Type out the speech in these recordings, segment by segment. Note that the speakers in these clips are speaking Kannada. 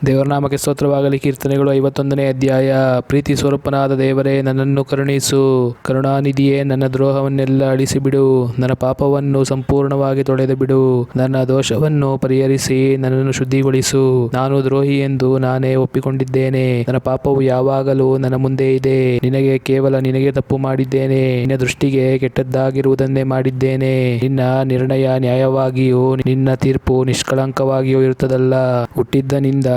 ದೇವರ ನಾಮಕ್ಕೆ ಸ್ತೋತ್ರವಾಗಲಿ. ಕೀರ್ತನೆಗಳು 51ನೇ ಅಧ್ಯಾಯ. ಪ್ರೀತಿ ಸ್ವರೂಪನಾದ ದೇವರೇ, ನನ್ನನ್ನು ಕರುಣಿಸು. ಕರುಣಾನಿಧಿಯೇ, ನನ್ನ ದ್ರೋಹವನ್ನೆಲ್ಲ ಅಳಿಸಿಬಿಡು. ನನ್ನ ಪಾಪವನ್ನು ಸಂಪೂರ್ಣವಾಗಿ ತೊಳೆದು ಬಿಡು. ನನ್ನ ದೋಷವನ್ನು ಪರಿಹರಿಸಿ ನನ್ನನ್ನು ಶುದ್ಧಿಗೊಳಿಸು. ನಾನು ದ್ರೋಹಿ ಎಂದು ನಾನೇ ಒಪ್ಪಿಕೊಂಡಿದ್ದೇನೆ. ನನ್ನ ಪಾಪವು ಯಾವಾಗಲೂ ನನ್ನ ಮುಂದೆ ಇದೆ. ನಿನಗೆ ತಪ್ಪು ಮಾಡಿದ್ದೇನೆ. ನಿನ್ನ ದೃಷ್ಟಿಗೆ ಕೆಟ್ಟದ್ದಾಗಿರುವುದನ್ನೇ ಮಾಡಿದ್ದೇನೆ. ನಿನ್ನ ನಿರ್ಣಯ ನ್ಯಾಯವಾಗಿಯೂ ನಿನ್ನ ತೀರ್ಪು ನಿಷ್ಕಳಂಕವಾಗಿಯೂ ಇರುತ್ತದಲ್ಲ. ಹುಟ್ಟಿದ್ದನಿಂದ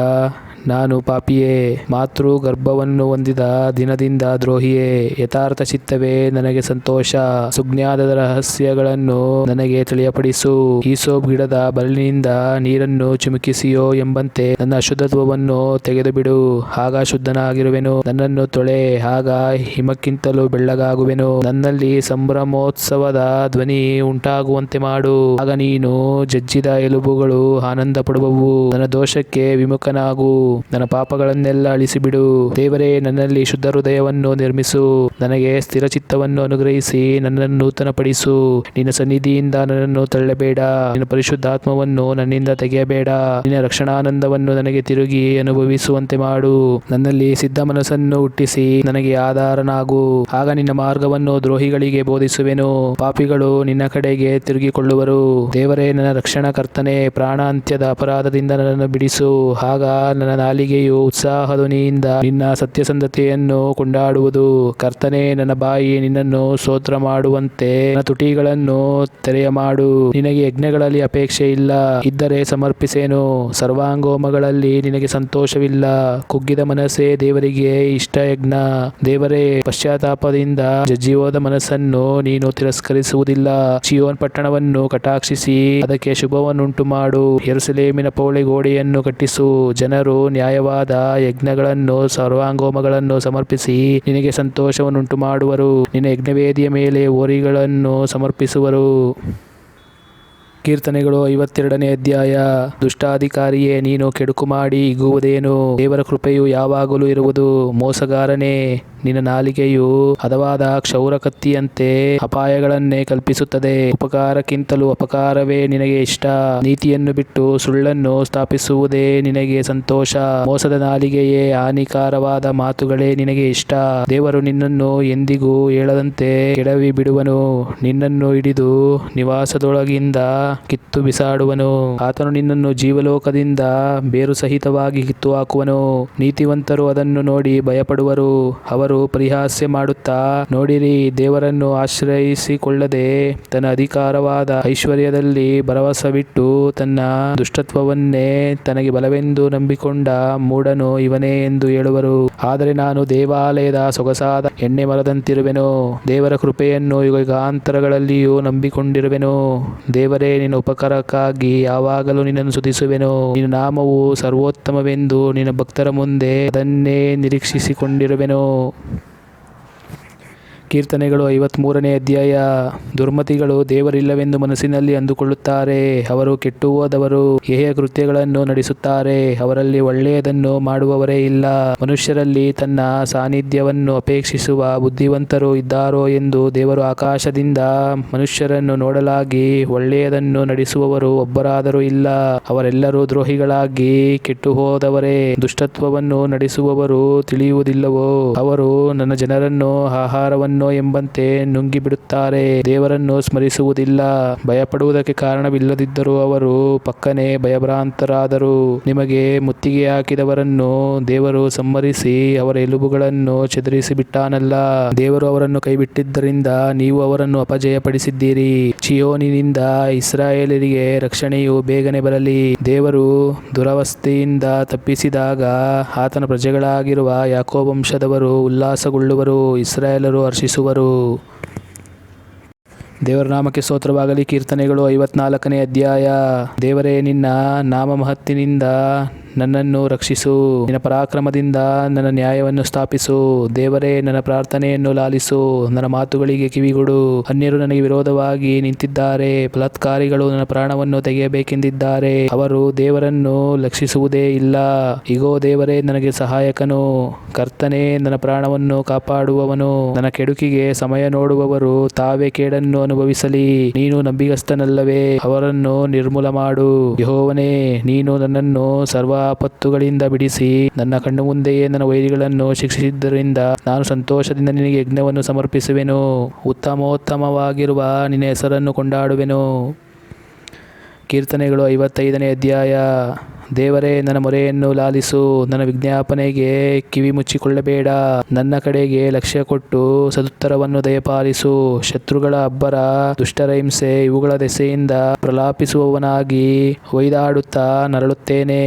ನಾನು ಪಾಪಿಯೇ, ಮಾತೃ ಗರ್ಭವನ್ನು ಹೊಂದಿದ ದಿನದಿಂದ ದ್ರೋಹಿಯೇ. ಯಥಾರ್ಥ ಚಿತ್ತವೇ ನನಗೆ ಸಂತೋಷ. ಸುಜ್ಞಾನದ ರಹಸ್ಯಗಳನ್ನು ನನಗೆ ತಿಳಿಯಪಡಿಸು. ಈಸೋಪ್ ಗಿಡದ ಬರಲಿನಿಂದ ನೀರನ್ನು ಚಿಮುಕಿಸಿಯೋ ಎಂಬಂತೆ ನನ್ನ ಅಶುದ್ಧತ್ವವನ್ನು ತೆಗೆದು ಬಿಡು. ಆಗ ಶುದ್ಧನಾಗಿರುವೆನು. ನನ್ನನ್ನು ತೊಳೆ, ಆಗ ಹಿಮಕ್ಕಿಂತಲೂ ಬೆಳ್ಳಗಾಗುವೆನು. ನನ್ನಲ್ಲಿ ಸಂಭ್ರಮೋತ್ಸವದ ಧ್ವನಿ ಉಂಟಾಗುವಂತೆ ಮಾಡು. ಆಗ ನೀನು ಜಜ್ಜಿದ ಎಲುಬುಗಳು ಆನಂದ ಪಡುವವು. ನನ್ನ ದೋಷಕ್ಕೆ ವಿಮುಖನಾಗು. ನನ್ನ ಪಾಪಗಳನ್ನೆಲ್ಲ ಅಳಿಸಿಬಿಡು. ದೇವರೇ, ನನ್ನಲ್ಲಿ ಶುದ್ಧ ಹೃದಯವನ್ನು ನಿರ್ಮಿಸು. ನನಗೆ ಸ್ಥಿರ ಚಿತ್ತವನ್ನು ಅನುಗ್ರಹಿಸಿ ನನ್ನನ್ನು ನೂತನಪಡಿಸು. ನಿನ್ನ ಸನ್ನಿಧಿಯಿಂದ ನನ್ನನ್ನು ತಳ್ಳಬೇಡ. ನಿನ್ನ ಪರಿಶುದ್ಧಾತ್ಮವನ್ನು ನನ್ನಿಂದ ತೆಗೆಯಬೇಡ. ನಿನ್ನ ರಕ್ಷಣಾನಂದವನ್ನು ನನಗೆ ತಿರುಗಿ ಅನುಭವಿಸುವಂತೆ ಮಾಡು. ನನ್ನಲ್ಲಿ ಸಿದ್ಧ ಮನಸ್ಸನ್ನು ಹುಟ್ಟಿಸಿ ನನಗೆ ಆಧಾರನಾಗು. ಆಗ ನಿನ್ನ ಮಾರ್ಗವನ್ನು ದ್ರೋಹಿಗಳಿಗೆ ಬೋಧಿಸುವೆನು. ಪಾಪಿಗಳು ನಿನ್ನ ಕಡೆಗೆ ತಿರುಗಿಕೊಳ್ಳುವರು. ದೇವರೇ, ನನ್ನ ರಕ್ಷಣಾಕರ್ತನೇ, ಪ್ರಾಣ ಅಂತ್ಯದ ಅಪರಾಧದಿಂದ ನನ್ನನ್ನು ಬಿಡಿಸು. ಆಗ ನನ್ನ ನಾಲಿಗೆಯು ಉತ್ಸಾಹಧ್ವನಿಯಿಂದ ನಿನ್ನ ಸತ್ಯಸಂಧತೆಯನ್ನು ಕೊಂಡಾಡುವುದು. ಕರ್ತನೇ, ನನ್ನ ಬಾಯಿ ನಿನ್ನನ್ನು ಸ್ತೋತ್ರ ಮಾಡುವಂತೆ ನನ್ನ ತುಟಿಗಳನ್ನು ತೆರೆಯ ಮಾಡು. ನಿನಗೆ ಯಜ್ಞಗಳಲ್ಲಿ ಅಪೇಕ್ಷೆ ಇಲ್ಲ, ಇದ್ದರೆ ಸಮರ್ಪಿಸೇನು. ಸರ್ವಾಂಗೋಮಗಳಲ್ಲಿ ನಿನಗೆ ಸಂತೋಷವಿಲ್ಲ. ಕುಗ್ಗಿದ ಮನಸ್ಸೇ ದೇವರಿಗೆ ಇಷ್ಟ ಯಜ್ಞ. ದೇವರೇ, ಪಶ್ಚಾತ್ತಾಪದಿಂದ ಜಜ್ಜಿಹೋದ ಮನಸ್ಸನ್ನು ನೀನು ತಿರಸ್ಕರಿಸುವುದಿಲ್ಲ. ಚಿಯೋನ್ ಪಟ್ಟಣವನ್ನು ಕಟಾಕ್ಷಿಸಿ ಅದಕ್ಕೆ ಶುಭವನ್ನುಂಟು ಮಾಡು. ಯೆರೂಸಲೇಮಿನ ಪೌಳಿ ಗೋಡೆಯನ್ನು ಕಟ್ಟಿಸು. ಜನರು ನ್ಯಾಯವಾದ ಯಜ್ಞಗಳನ್ನು ಸರ್ವಾಂಗೋಮಗಳನ್ನು ಸಮರ್ಪಿಸಿ ನಿನಗೆ ಸಂತೋಷವನ್ನುಂಟು ಮಾಡುವರು. ನಿನ್ನ ಯಜ್ಞವೇದಿಯ ಮೇಲೆ ಹೋರಿಗಳನ್ನು ಸಮರ್ಪಿಸುವರು. ಕೀರ್ತನೆಗಳು 52ನೇ ಅಧ್ಯಾಯ. ದುಷ್ಟಾಧಿಕಾರಿಯೇ, ನೀನು ಕೆಡುಕು ಮಾಡಿ ಹಿಗ್ಗುವುದೇನು? ದೇವರ ಕೃಪೆಯು ಯಾವಾಗಲೂ ಇರುವುದು. ಮೋಸಗಾರನೇ, ನಿನ್ನ ನಾಲಿಗೆಯು ಹದವಾದ ಕ್ಷೌರ ಕತ್ತಿಯಂತೆ ಅಪಾಯಗಳನ್ನೇ ಕಲ್ಪಿಸುತ್ತದೆ. ಉಪಕಾರಕ್ಕಿಂತಲೂ ಅಪಕಾರವೇ ನಿನಗೆ ಇಷ್ಟ. ನೀತಿಯನ್ನು ಬಿಟ್ಟು ಸುಳ್ಳನ್ನು ಸ್ಥಾಪಿಸುವುದೇ ನಿನಗೆ ಸಂತೋಷ. ಮೋಸದ ನಾಲಿಗೆಯೇ, ಹಾನಿಕಾರವಾದ ಮಾತುಗಳೇ ನಿನಗೆ ಇಷ್ಟ. ದೇವರು ನಿನ್ನನ್ನು ಎಂದಿಗೂ ಹೇಳದಂತೆ ಕೆಡವಿ ಬಿಡುವನು. ನಿನ್ನನ್ನು ಹಿಡಿದು ನಿವಾಸದೊಳಗಿಂದ ಕಿತ್ತು ಬಿಸಾಡುವನು. ಆತನು ನಿನ್ನನ್ನು ಜೀವಲೋಕದಿಂದ ಬೇರು ಸಹಿತವಾಗಿ ಕಿತ್ತು ಹಾಕುವನು. ನೀತಿವಂತರು ಅದನ್ನು ನೋಡಿ ಭಯಪಡುವರು. ಅವರು ಪರಿಹಾಸ್ಯ ಮಾಡುತ್ತಾ, ನೋಡಿರಿ, ದೇವರನ್ನು ಆಶ್ರಯಿಸಿಕೊಳ್ಳದೆ ತನ್ನ ಅಧಿಕಾರವಾದ ಐಶ್ವರ್ಯದಲ್ಲಿ ಭರವಸವಿಟ್ಟು ತನ್ನ ದುಷ್ಟತ್ವವನ್ನೇ ತನಗೆ ಬಲವೆಂದು ನಂಬಿಕೊಂಡ ಮೂಢನು ಇವನೇ ಎಂದು ಹೇಳುವರು. ಆದರೆ ನಾನು ದೇವಾಲಯದ ಸೊಗಸಾದ ಎಣ್ಣೆ ಮರದಂತಿರುವೆನು. ದೇವರ ಕೃಪೆಯನ್ನು ಯುಗಾಂತರಗಳಲ್ಲಿಯೂ ನಂಬಿಕೊಂಡಿರುವೆನು. ದೇವರೇ, ನಿನ್ನ ಉಪಕಾರಕ್ಕಾಗಿ ಯಾವಾಗಲೂ ನಿನ್ನನ್ನು ಸ್ತುತಿಸುವೆನು. ನಿನ್ನ ನಾಮವು ಸರ್ವೋತ್ತಮವೆಂದು ನಿನ್ನ ಭಕ್ತರ ಮುಂದೆ ಅದನ್ನೇ ನಿರೀಕ್ಷಿಸಿಕೊಂಡಿರುವೆನು. ಕೀರ್ತನೆಗಳು 53ನೇ ಅಧ್ಯಾಯ. ದುರ್ಮತಿಗಳು ದೇವರಿಲ್ಲವೆಂದು ಮನಸ್ಸಿನಲ್ಲಿ ಅಂದುಕೊಳ್ಳುತ್ತಾರೆ. ಅವರು ಕೆಟ್ಟು ಹೋದವರು ಹೇಯ ಕೃತ್ಯಗಳನ್ನು ನಡೆಸುತ್ತಾರೆ. ಅವರಲ್ಲಿ ಒಳ್ಳೆಯದನ್ನು ಮಾಡುವವರೇ ಇಲ್ಲ. ಮನುಷ್ಯರಲ್ಲಿ ತನ್ನ ಸಾನ್ನಿಧ್ಯವನ್ನು ಅಪೇಕ್ಷಿಸುವ ಬುದ್ಧಿವಂತರು ಇದ್ದಾರೋ ಎಂದು ದೇವರು ಆಕಾಶದಿಂದ ಮನುಷ್ಯರನ್ನು ನೋಡಲಾಗಿ ಒಳ್ಳೆಯದನ್ನು ನಡೆಸುವವರು ಒಬ್ಬರಾದರೂ ಇಲ್ಲ. ಅವರೆಲ್ಲರೂ ದ್ರೋಹಿಗಳಾಗಿ ಕೆಟ್ಟು ಹೋದವರೇ. ದುಷ್ಟತ್ವವನ್ನು ನಡೆಸುವವರು ತಿಳಿಯುವುದಿಲ್ಲವೋ? ಅವರು ನನ್ನ ಜನರನ್ನು ಆಹಾರವನ್ನು ಎಂಬಂತೆ ನುಂಗಿಬಿಡುತ್ತಾರೆ. ದೇವರನ್ನು ಸ್ಮರಿಸುವುದಿಲ್ಲ. ಭಯಪಡುವುದಕ್ಕೆ ಕಾರಣವಿಲ್ಲದಿದ್ದರೂ ಅವರು ಪಕ್ಕನೆ ಭಯಭ್ರಾಂತರಾದರು. ನಿಮಗೆ ಮುತ್ತಿಗೆ ಹಾಕಿದವರನ್ನು ದೇವರು ಸಂಹರಿಸಿ ಅವರ ಎಲುಬುಗಳನ್ನು ಚದುರಿಸಿಬಿಟ್ಟಾನಲ್ಲ. ದೇವರು ಅವರನ್ನು ಕೈಬಿಟ್ಟಿದ್ದರಿಂದ ನೀವು ಅವರನ್ನು ಅಪಜಯಪಡಿಸಿದ್ದೀರಿ. ಚಿಯೋನಿನಿಂದ ಇಸ್ರಾಯೇಲರಿಗೆ ರಕ್ಷಣೆಯು ಬೇಗನೆ ಬರಲಿ. ದೇವರು ದುರವಸ್ಥೆಯಿಂದ ತಪ್ಪಿಸಿದಾಗ ಆತನ ಪ್ರಜೆಗಳಾಗಿರುವ ಯಾಕೋಬ ವಂಶದವರು ಉಲ್ಲಾಸಗೊಳ್ಳುವರು. ಇಸ್ರಾಯೇಲರು ಹರ್ಷಿಸುವರು. ದೇವರ ನಾಮಕ್ಕೆ ಸ್ತೋತ್ರವಾಗಲಿ. ಕೀರ್ತನೆಗಳು 54ನೇ ಅಧ್ಯಾಯ. ದೇವರೇ, ನಿನ್ನ ನಾಮ ಮಹತ್ತಿನಿಂದ ನನ್ನನ್ನು ರಕ್ಷಿಸು. ನಿನ್ನ ಪರಾಕ್ರಮದಿಂದ ನನ್ನ ನ್ಯಾಯವನ್ನು ಸ್ಥಾಪಿಸು. ದೇವರೇ, ನನ್ನ ಪ್ರಾರ್ಥನೆಯನ್ನು ಲಾಲಿಸು. ನನ್ನ ಮಾತುಗಳಿಗೆ ಕಿವಿಗೊಡು. ಅನ್ಯರು ನನಗೆ ವಿರೋಧವಾಗಿ ನಿಂತಿದ್ದಾರೆ. ಬಲಾತ್ಕಾರಿಗಳು ನನ್ನ ಪ್ರಾಣವನ್ನು ತೆಗೆಯಬೇಕೆಂದಿದ್ದಾರೆ. ಅವರು ದೇವರನ್ನು ಲಕ್ಷಿಸುವುದೇ ಇಲ್ಲ. ಇಗೋ, ದೇವರೇ ನನಗೆ ಸಹಾಯಕನು. ಕರ್ತನೇ ನನ್ನ ಪ್ರಾಣವನ್ನು ಕಾಪಾಡುವವನು. ನನ್ನ ಕೆಡುಕಿಗೆ ಸಮಯ ನೋಡುವವರು ತಾವೇ ಕೇಡನ್ನು ಅನುಭವಿಸಲಿ. ನೀನು ನಂಬಿಗಸ್ತನಲ್ಲವೇ? ಅವರನ್ನು ನಿರ್ಮೂಲ ಮಾಡು. ಯೆಹೋವನೇ, ನೀನು ನನ್ನನ್ನು ಸರ್ವ ಆಪತ್ತುಗಳಿಂದ ಬಿಡಿಸಿ ನನ್ನ ಕಣ್ಣು ಮುಂದೆಯೇ ನನ್ನ ವೈರಿಗಳನ್ನು ಶಿಕ್ಷಿಸಿದ್ದರಿಂದ ನಾನು ಸಂತೋಷದಿಂದ ನಿನಗೆ ಯಜ್ಞವನ್ನು ಸಮರ್ಪಿಸುವೆನು. ಉತ್ತಮೋತ್ತಮವಾಗಿರುವ ನಿನ್ನ ಹೆಸರನ್ನು ಕೊಂಡಾಡುವೆನು. ಕೀರ್ತನೆಗಳು 55ನೇ ಅಧ್ಯಾಯ. ದೇವರೇ, ನನ್ನ ಮೊರೆಯನ್ನು ಲಾಲಿಸು, ನನ್ನ ವಿಜ್ಞಾಪನೆಗೆ ಕಿವಿ ಮುಚ್ಚಿಕೊಳ್ಳಬೇಡ. ನನ್ನ ಕಡೆಗೆ ಲಕ್ಷ್ಯ ಕೊಟ್ಟು ಸದುತ್ತರವನ್ನು ದಯಪಾಲಿಸು. ಶತ್ರುಗಳ ಅಬ್ಬರ, ದುಷ್ಟರ ಹಿಂಸೆ ಇವುಗಳ ದೆಸೆಯಿಂದ ಪ್ರಲಾಪಿಸುವವನಾಗಿ ಒಯ್ದಾಡುತ್ತಾ ನರಳುತ್ತೇನೆ.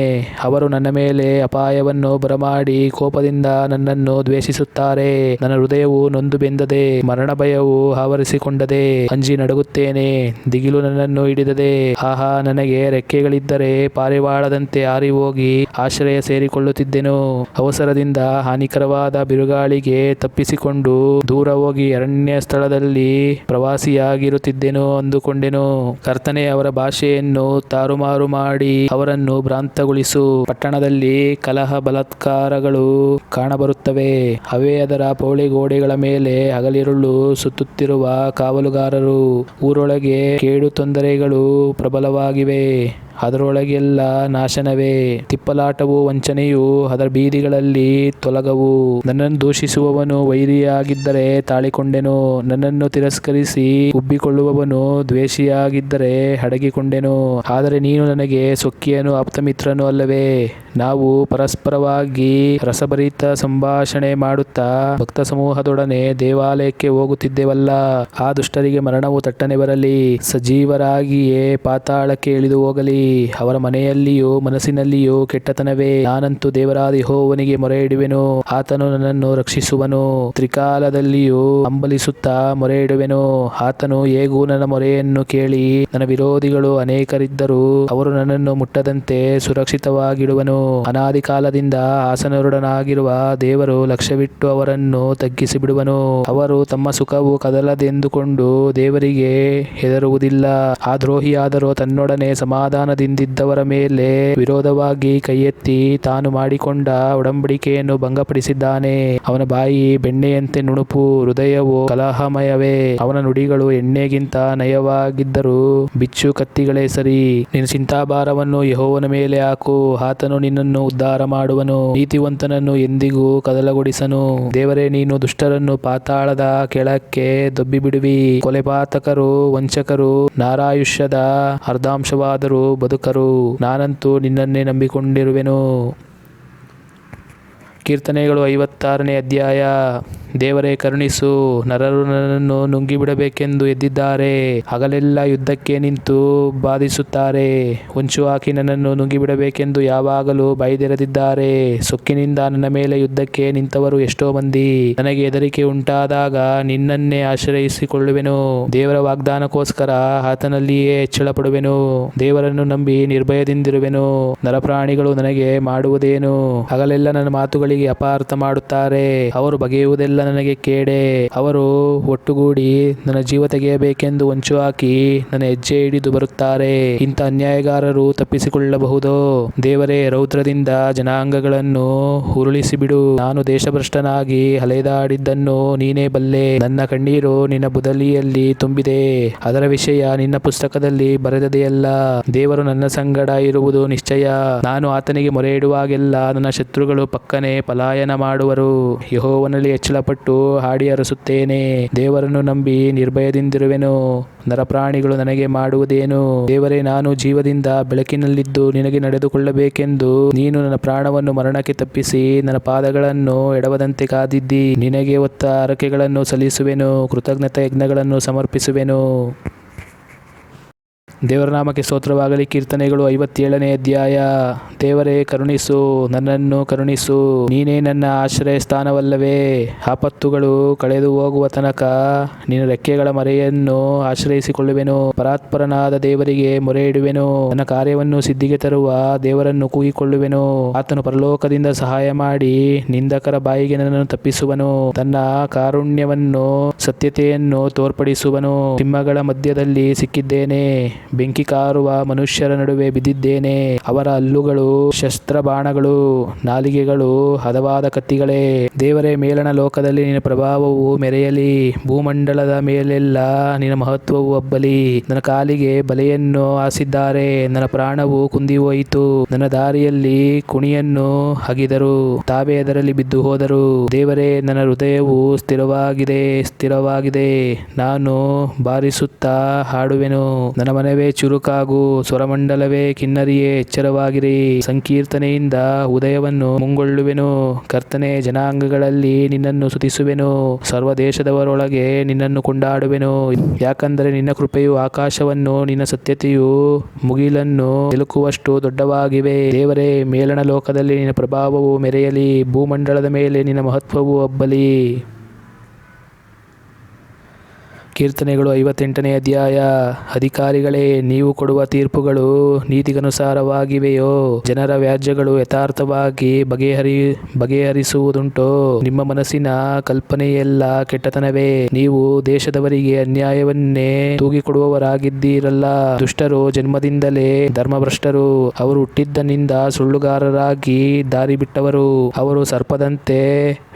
ಅವರು ನನ್ನ ಮೇಲೆ ಅಪಾಯವನ್ನು ಬರಮಾಡಿ ಕೋಪದಿಂದ ನನ್ನನ್ನು ದ್ವೇಷಿಸುತ್ತಾರೆ. ನನ್ನ ಹೃದಯವು ನೊಂದು ಬೆಂದದೆ, ಮರಣ ಭಯವು ಆವರಿಸಿಕೊಂಡದೆ. ಅಂಜಿ ನಡುಗುತ್ತೇನೆ, ದಿಗಿಲು ನನ್ನನ್ನು ಹಿಡಿದದೆ. ಆಹಾ, ನನಗೆ ರೆಕ್ಕೆಗಳಿದ್ದರೆ ಪಾರಿವಾಳದಂತೆ ಹಾರಿ ಹೋಗಿ ಆಶ್ರಯ ಸೇರಿಕೊಳ್ಳುತ್ತಿದ್ದೆನು. ಅವಸರದಿಂದ ಹಾನಿಕರವಾದ ಬಿರುಗಾಳಿಗೆ ತಪ್ಪಿಸಿಕೊಂಡು ದೂರ ಹೋಗಿ ಅರಣ್ಯ ಸ್ಥಳದಲ್ಲಿ ಪ್ರವಾಸಿಯಾಗಿರುತ್ತಿದ್ದೆನು ಅಂದುಕೊಂಡೆನು. ಕರ್ತನೇ, ಅವರ ಭಾಷೆಯನ್ನು ತಾರುಮಾರು ಮಾಡಿ ಅವರನ್ನು ಭ್ರಾಂತಗೊಳಿಸು. ಪಟ್ಟಣದಲ್ಲಿ ಕಲಹ ಬಲಾತ್ಕಾರಗಳು ಕಾಣಬರುತ್ತವೆ. ಅವೇ ಅದರ ಪೌಳಿ ಗೋಡೆಗಳ ಮೇಲೆ ಹಗಲಿರುಳು ಸುತ್ತುತ್ತಿರುವ ಕಾವಲುಗಾರರು. ಊರೊಳಗೆ ಕೇಡು ತೊಂದರೆಗಳು ಪ್ರಬಲವಾಗಿವೆ, ಅದರೊಳಗೆಲ್ಲ ನಾಶನವೇ. ತಿಪ್ಪಲಾಟವೂ ವಂಚನೆಯೂ ಅದರ ಬೀದಿಗಳಲ್ಲಿ ತೊಲಗವು. ನನ್ನನ್ನು ದೂಷಿಸುವವನು ವೈರಿಯಾಗಿದ್ದರೆ ತಾಳಿಕೊಂಡೆನು. ನನ್ನನ್ನು ತಿರಸ್ಕರಿಸಿ ಉಬ್ಬಿಕೊಳ್ಳುವವನು ದ್ವೇಷಿಯಾಗಿದ್ದರೆ ಅಡಗಿಕೊಂಡೆನು. ಆದರೆ ನೀನು ನನಗೆ ಸೊಕ್ಕಿಯನು, ಆಪ್ತಮಿತ್ರನು ಅಲ್ಲವೇ? ನಾವು ಪರಸ್ಪರವಾಗಿ ರಸಭರಿತ ಸಂಭಾಷಣೆ ಮಾಡುತ್ತಾ ಭಕ್ತ ಸಮೂಹದೊಡನೆ ದೇವಾಲಯಕ್ಕೆ ಹೋಗುತ್ತಿದ್ದೆವಲ್ಲ. ಆ ದುಷ್ಟರಿಗೆ ಮರಣವು ತಟ್ಟನೆ ಬರಲಿ, ಸಜೀವರಾಗಿಯೇ ಪಾತಾಳಕ್ಕೆ ಇಳಿದು ಹೋಗಲಿ. ಅವರ ಮನೆಯಲ್ಲಿಯೂ ಮನಸ್ಸಿನಲ್ಲಿಯೂ ಕೆಟ್ಟತನವೇ. ನಾನಂತೂ ದೇವರಾದ ಯೆಹೋವನಿಗೆ ಮೊರೆಯಿಡುವೆನು, ಆತನು ನನ್ನನ್ನು ರಕ್ಷಿಸುವನು. ತ್ರಿಕಾಲದಲ್ಲಿಯೂ ಹಂಬಲಿಸುತ್ತಾ ಮೊರೆಯಿಡುವೆನು, ಆತನು ಹೇಗೂ ನನ್ನ ಮೊರೆಯನ್ನು ಕೇಳಿ. ನನ್ನ ವಿರೋಧಿಗಳು ಅನೇಕರಿದ್ದರೂ ಅವರು ನನ್ನನ್ನು ಮುಟ್ಟದಂತೆ ಸುರಕ್ಷಿತವಾಗಿಡುವನು. ಅನಾದಿ ಕಾಲದಿಂದ ಆಸನರುಡನಾಗಿರುವ ದೇವರು ಲಕ್ಷ್ಯವಿಟ್ಟು ಅವರನ್ನು ತಗ್ಗಿಸಿ ಬಿಡುವನು. ಅವರು ತಮ್ಮ ಸುಖವು ಕದಲದೆಂದುಕೊಂಡು ದೇವರಿಗೆ ಹೆದರುವುದಿಲ್ಲ. ಆ ದ್ರೋಹಿಯಾದರೂ ತನ್ನೊಡನೆ ಸಮಾಧಾನದಿಂದಿದ್ದವರ ಮೇಲೆ ವಿರೋಧವಾಗಿ ಕೈಯೆತ್ತಿ ತಾನು ಮಾಡಿಕೊಂಡ ಒಡಂಬಡಿಕೆಯನ್ನು ಭಂಗಪಡಿಸಿದ್ದಾನೆ. ಅವನ ಬಾಯಿ ಬೆಣ್ಣೆಯಂತೆ ನುಣುಪು, ಹೃದಯವು ಕಲಹಮಯವೇ. ಅವನ ನುಡಿಗಳು ಎಣ್ಣೆಗಿಂತ ನಯವಾಗಿದ್ದರೂ ಬಿಚ್ಚು ಕತ್ತಿಗಳೇ ಸರಿ. ನಿನ್ನ ಚಿಂತಾಭಾರವನ್ನು ಯೆಹೋವನ ಮೇಲೆ ಹಾಕು, ಆತನು ನಿನ್ನನ್ನು ಉದ್ಧಾರ ಮಾಡುವನು. ನೀತಿವಂತನನ್ನು ಎಂದಿಗೂ ಕದಲಗೊಡಿಸನು. ದೇವರೇ, ನೀನು ದುಷ್ಟರನ್ನು ಪಾತಾಳದ ಕೆಳಕ್ಕೆ ದೊಬ್ಬಿಬಿಡುವಿ. ಕೊಲೆಪಾತಕರು, ವಂಚಕರು ನರಾಯುಷ್ಯದ ಅರ್ಧಾಂಶವಾದರೂ ಬದುಕರು. ನಾನಂತೂ ನಿನ್ನನ್ನೇ ನಂಬಿಕೊಂಡಿರುವೆನು. ಕೀರ್ತನೆಗಳು 56ನೇ ಅಧ್ಯಾಯ. ದೇವರೇ, ಕರುಣಿಸು, ನರರು ನನ್ನನ್ನು ನುಂಗಿಬಿಡಬೇಕೆಂದು ಎದ್ದಿದ್ದಾರೆ. ಹಗಲೆಲ್ಲ ಯುದ್ಧಕ್ಕೆ ನಿಂತು ಬಾಧಿಸುತ್ತಾರೆ. ಹೊಂಚು ಹಾಕಿ ನನ್ನನ್ನು ನುಂಗಿಬಿಡಬೇಕೆಂದು ಯಾವಾಗಲೂ ಬಾಯ್ದೆರೆದಿದ್ದಾರೆ. ಸೊಕ್ಕಿನಿಂದ ನನ್ನ ಮೇಲೆ ಯುದ್ಧಕ್ಕೆ ನಿಂತವರು ಎಷ್ಟೋ ಮಂದಿ. ನನಗೆ ಹೆದರಿಕೆ ಉಂಟಾದಾಗ ನಿನ್ನನ್ನೇ ಆಶ್ರಯಿಸಿಕೊಳ್ಳುವೆನು. ದೇವರ ವಾಗ್ದಾನಕ್ಕೋಸ್ಕರ ಆತನಲ್ಲಿಯೇ ಹೆಚ್ಚಳಪಡುವೆನು. ದೇವರನ್ನು ನಂಬಿ ನಿರ್ಭಯದಿಂದಿರುವೆನು. ನರಪ್ರಾಣಿಗಳು ನನಗೆ ಮಾಡುವುದೇನು? ಹಗಲೆಲ್ಲ ನನ್ನ ಮಾತುಗಳಿಗೆ ಅಪಾರ್ಥ ಮಾಡುತ್ತಾರೆ. ಅವರು ಬಗೆಯುವುದೆಲ್ಲ ನನಗೆ ಕೇಡೆ. ಅವರು ಒಟ್ಟುಗೂಡಿ ನನ್ನ ಜೀವ ತೆಗೆಯಬೇಕೆಂದು ಹೊಂಚು ಹಾಕಿ ನನ್ನ ಹೆಜ್ಜೆ ಹಿಡಿದು ಬರುತ್ತಾರೆ. ಇಂಥ ಅನ್ಯಾಯಗಾರರು ತಪ್ಪಿಸಿಕೊಳ್ಳಬಹುದೋ? ದೇವರೇ, ರೌದ್ರದಿಂದ ಜನಾಂಗಗಳನ್ನು ಉರುಳಿಸಿಬಿಡು. ನಾನು ದೇಶಭ್ರಷ್ಟನಾಗಿ ಅಲೆದಾಡಿದ್ದನ್ನು ನೀನೇ ಬಲ್ಲೆ. ನನ್ನ ಕಣ್ಣೀರು ನಿನ್ನ ಬುದಲಿಯಲ್ಲಿ ತುಂಬಿದೆ, ಅದರ ವಿಷಯ ನಿನ್ನ ಪುಸ್ತಕದಲ್ಲಿ ಬರೆದದೆಯಲ್ಲ. ದೇವರು ನನ್ನ ಸಂಗಡ ಇರುವುದು ನಿಶ್ಚಯ. ನಾನು ಆತನಿಗೆ ಮೊರೆಯಿಡುವಾಗೆಲ್ಲ ನನ್ನ ಶತ್ರುಗಳು ಪಕ್ಕನೆ ಪಲಾಯನ ಮಾಡುವರು. ಯೆಹೋವನಲ್ಲಿ ಹೆಚ್ಚಳಪಟ್ಟು ಹಾಡಿ ಹರಸುತ್ತೇನೆ. ದೇವರನ್ನು ನಂಬಿ ನಿರ್ಭಯದಿಂದಿರುವೆನು. ನರಪ್ರಾಣಿಗಳು ನನಗೆ ಮಾಡುವುದೇನು? ದೇವರೇ, ನಾನು ಜೀವದಿಂದ ಬೆಳಕಿನಲ್ಲಿದ್ದು ನಿನಗೆ ನಡೆದುಕೊಳ್ಳಬೇಕೆಂದು ನೀನು ನನ್ನ ಪ್ರಾಣವನ್ನು ಮರಣಕ್ಕೆ ತಪ್ಪಿಸಿ ನನ್ನ ಪಾದಗಳನ್ನು ಎಡವದಂತೆ ಕಾದಿದ್ದಿ. ನಿನಗೆ ಹೊತ್ತ ಹರಕೆಗಳನ್ನು ಸಲ್ಲಿಸುವೆನು, ಕೃತಜ್ಞತಾ ಯಜ್ಞಗಳನ್ನು ಸಮರ್ಪಿಸುವೆನು. ದೇವರ ನಾಮಕ್ಕೆ ಸ್ತೋತ್ರವಾಗಲಿ. ಕೀರ್ತನೆಗಳು 57ನೇ ಅಧ್ಯಾಯ. ದೇವರೇ, ಕರುಣಿಸು, ನನ್ನನ್ನು ಕರುಣಿಸು. ನೀನೇ ನನ್ನ ಆಶ್ರಯ ಸ್ಥಾನವಲ್ಲವೇ? ಆಪತ್ತುಗಳು ಕಳೆದು ಹೋಗುವ ತನಕ ನಿನ್ನ ರೆಕ್ಕೆಗಳ ಮರೆಯನ್ನು ಆಶ್ರಯಿಸಿಕೊಳ್ಳುವೆನು. ಪರಾತ್ಪರನಾದ ದೇವರಿಗೆ ಮೊರೆಯಿಡುವೆನು. ನನ್ನ ಕಾರ್ಯವನ್ನು ಸಿದ್ಧಿಗೆ ತರುವ ದೇವರನ್ನು ಕೂಗಿಕೊಳ್ಳುವೆನು. ಆತನು ಪರಲೋಕದಿಂದ ಸಹಾಯ ಮಾಡಿ ನಿಂದಕರ ಬಾಯಿಗೆ ನನ್ನನ್ನು ತಪ್ಪಿಸುವನು. ತನ್ನ ಕಾರುಣ್ಯವನ್ನು ಸತ್ಯತೆಯನ್ನು ತೋರ್ಪಡಿಸುವನು. ಸಿಂಹಗಳ ಮಧ್ಯದಲ್ಲಿ ಸಿಕ್ಕಿದ್ದೇನೆ, ಬೆಂಕಿ ಕಾರುವ ಮನುಷ್ಯರ ನಡುವೆ ಬಿದ್ದಿದ್ದೇನೆ. ಅವರ ಹಲ್ಲುಗಳು ಶಸ್ತ್ರ ಬಾಣಗಳು, ನಾಲಿಗೆಗಳು ಹದವಾದ ಕತ್ತಿಗಳೇ. ದೇವರೇ, ಮೇಲಣ ಲೋಕದಲ್ಲಿ ನಿನ್ನ ಪ್ರಭಾವವು ಮೆರೆಯಲಿ, ಭೂಮಂಡಲದ ಮೇಲೆಲ್ಲ ನಿನ್ನ ಮಹತ್ವವು ಹಬ್ಬಲಿ. ನನ್ನ ಕಾಲಿಗೆ ಬಲೆಯನ್ನು ಹಾಸಿದ್ದಾರೆ, ನನ್ನ ಪ್ರಾಣವು ಕುಂದಿ ಹೋಯಿತು. ನನ್ನ ದಾರಿಯಲ್ಲಿ ಕುಣಿಯನ್ನು ಅಗಿದರು, ತಾವೇ ಅದರಲ್ಲಿ ಬಿದ್ದು ಹೋದರು. ದೇವರೇ, ನನ್ನ ಹೃದಯವು ಸ್ಥಿರವಾಗಿದೆ, ನಾನು ಬಾರಿಸುತ್ತಾ ಹಾಡುವೆನು. ನನ್ನ ಮನವೇ ಚುರುಕಾಗು, ಸ್ವರಮಂಡಲವೇ ಕಿನ್ನರಿಯೇ ಎಚ್ಚರವಾಗಿರಿ. ಸಂಕೀರ್ತನೆಯಿಂದ ಉದಯವನ್ನು ಮುಂಗೊಳ್ಳುವೆನು. ಕರ್ತನೇ, ಜನಾಂಗಗಳಲ್ಲಿ ನಿನ್ನನ್ನು ಸ್ತುತಿಸುವೆನು, ಸರ್ವದೇಶದವರೊಳಗೆ ನಿನ್ನನ್ನು ಕೊಂಡಾಡುವೆನು. ಯಾಕಂದರೆ ನಿನ್ನ ಕೃಪೆಯು ಆಕಾಶವನ್ನು, ನಿನ್ನ ಸತ್ಯತೆಯು ಮುಗಿಲನ್ನು ನಿಲುಕುವಷ್ಟು ದೊಡ್ಡವಾಗಿವೆ. ದೇವರೇ, ಮೇಲಣ ಲೋಕದಲ್ಲಿ ನಿನ್ನ ಪ್ರಭಾವವು ಮೆರೆಯಲಿ, ಭೂಮಂಡಲದ ಮೇಲೆ ನಿನ್ನ ಮಹತ್ವವು ಹಬ್ಬಲಿ. ಕೀರ್ತನೆಗಳು 58ನೇ ಅಧ್ಯಾಯ. ಅಧಿಕಾರಿಗಳೇ, ನೀವು ಕೊಡುವ ತೀರ್ಪುಗಳು ನೀತಿಗನುಸಾರವಾಗಿವೆಯೋ? ಜನರ ವ್ಯಾಜ್ಯಗಳು ಯಥಾರ್ಥವಾಗಿ ಬಗೆಹರಿಸುವುದುಂಟೋ? ನಿಮ್ಮ ಮನಸ್ಸಿನ ಕಲ್ಪನೆಯೆಲ್ಲ ಕೆಟ್ಟತನವೇ. ನೀವು ದೇಶದವರಿಗೆ ಅನ್ಯಾಯವನ್ನೇ ತೂಗಿಕೊಡುವವರಾಗಿದ್ದೀರಲ್ಲ. ದುಷ್ಟರು ಜನ್ಮದಿಂದಲೇ ಧರ್ಮಭ್ರಷ್ಟರು, ಅವರು ಹುಟ್ಟಿದ್ದನಿಂದ ಸುಳ್ಳುಗಾರರಾಗಿ ದಾರಿ ಬಿಟ್ಟವರು. ಅವರು ಸರ್ಪದಂತೆ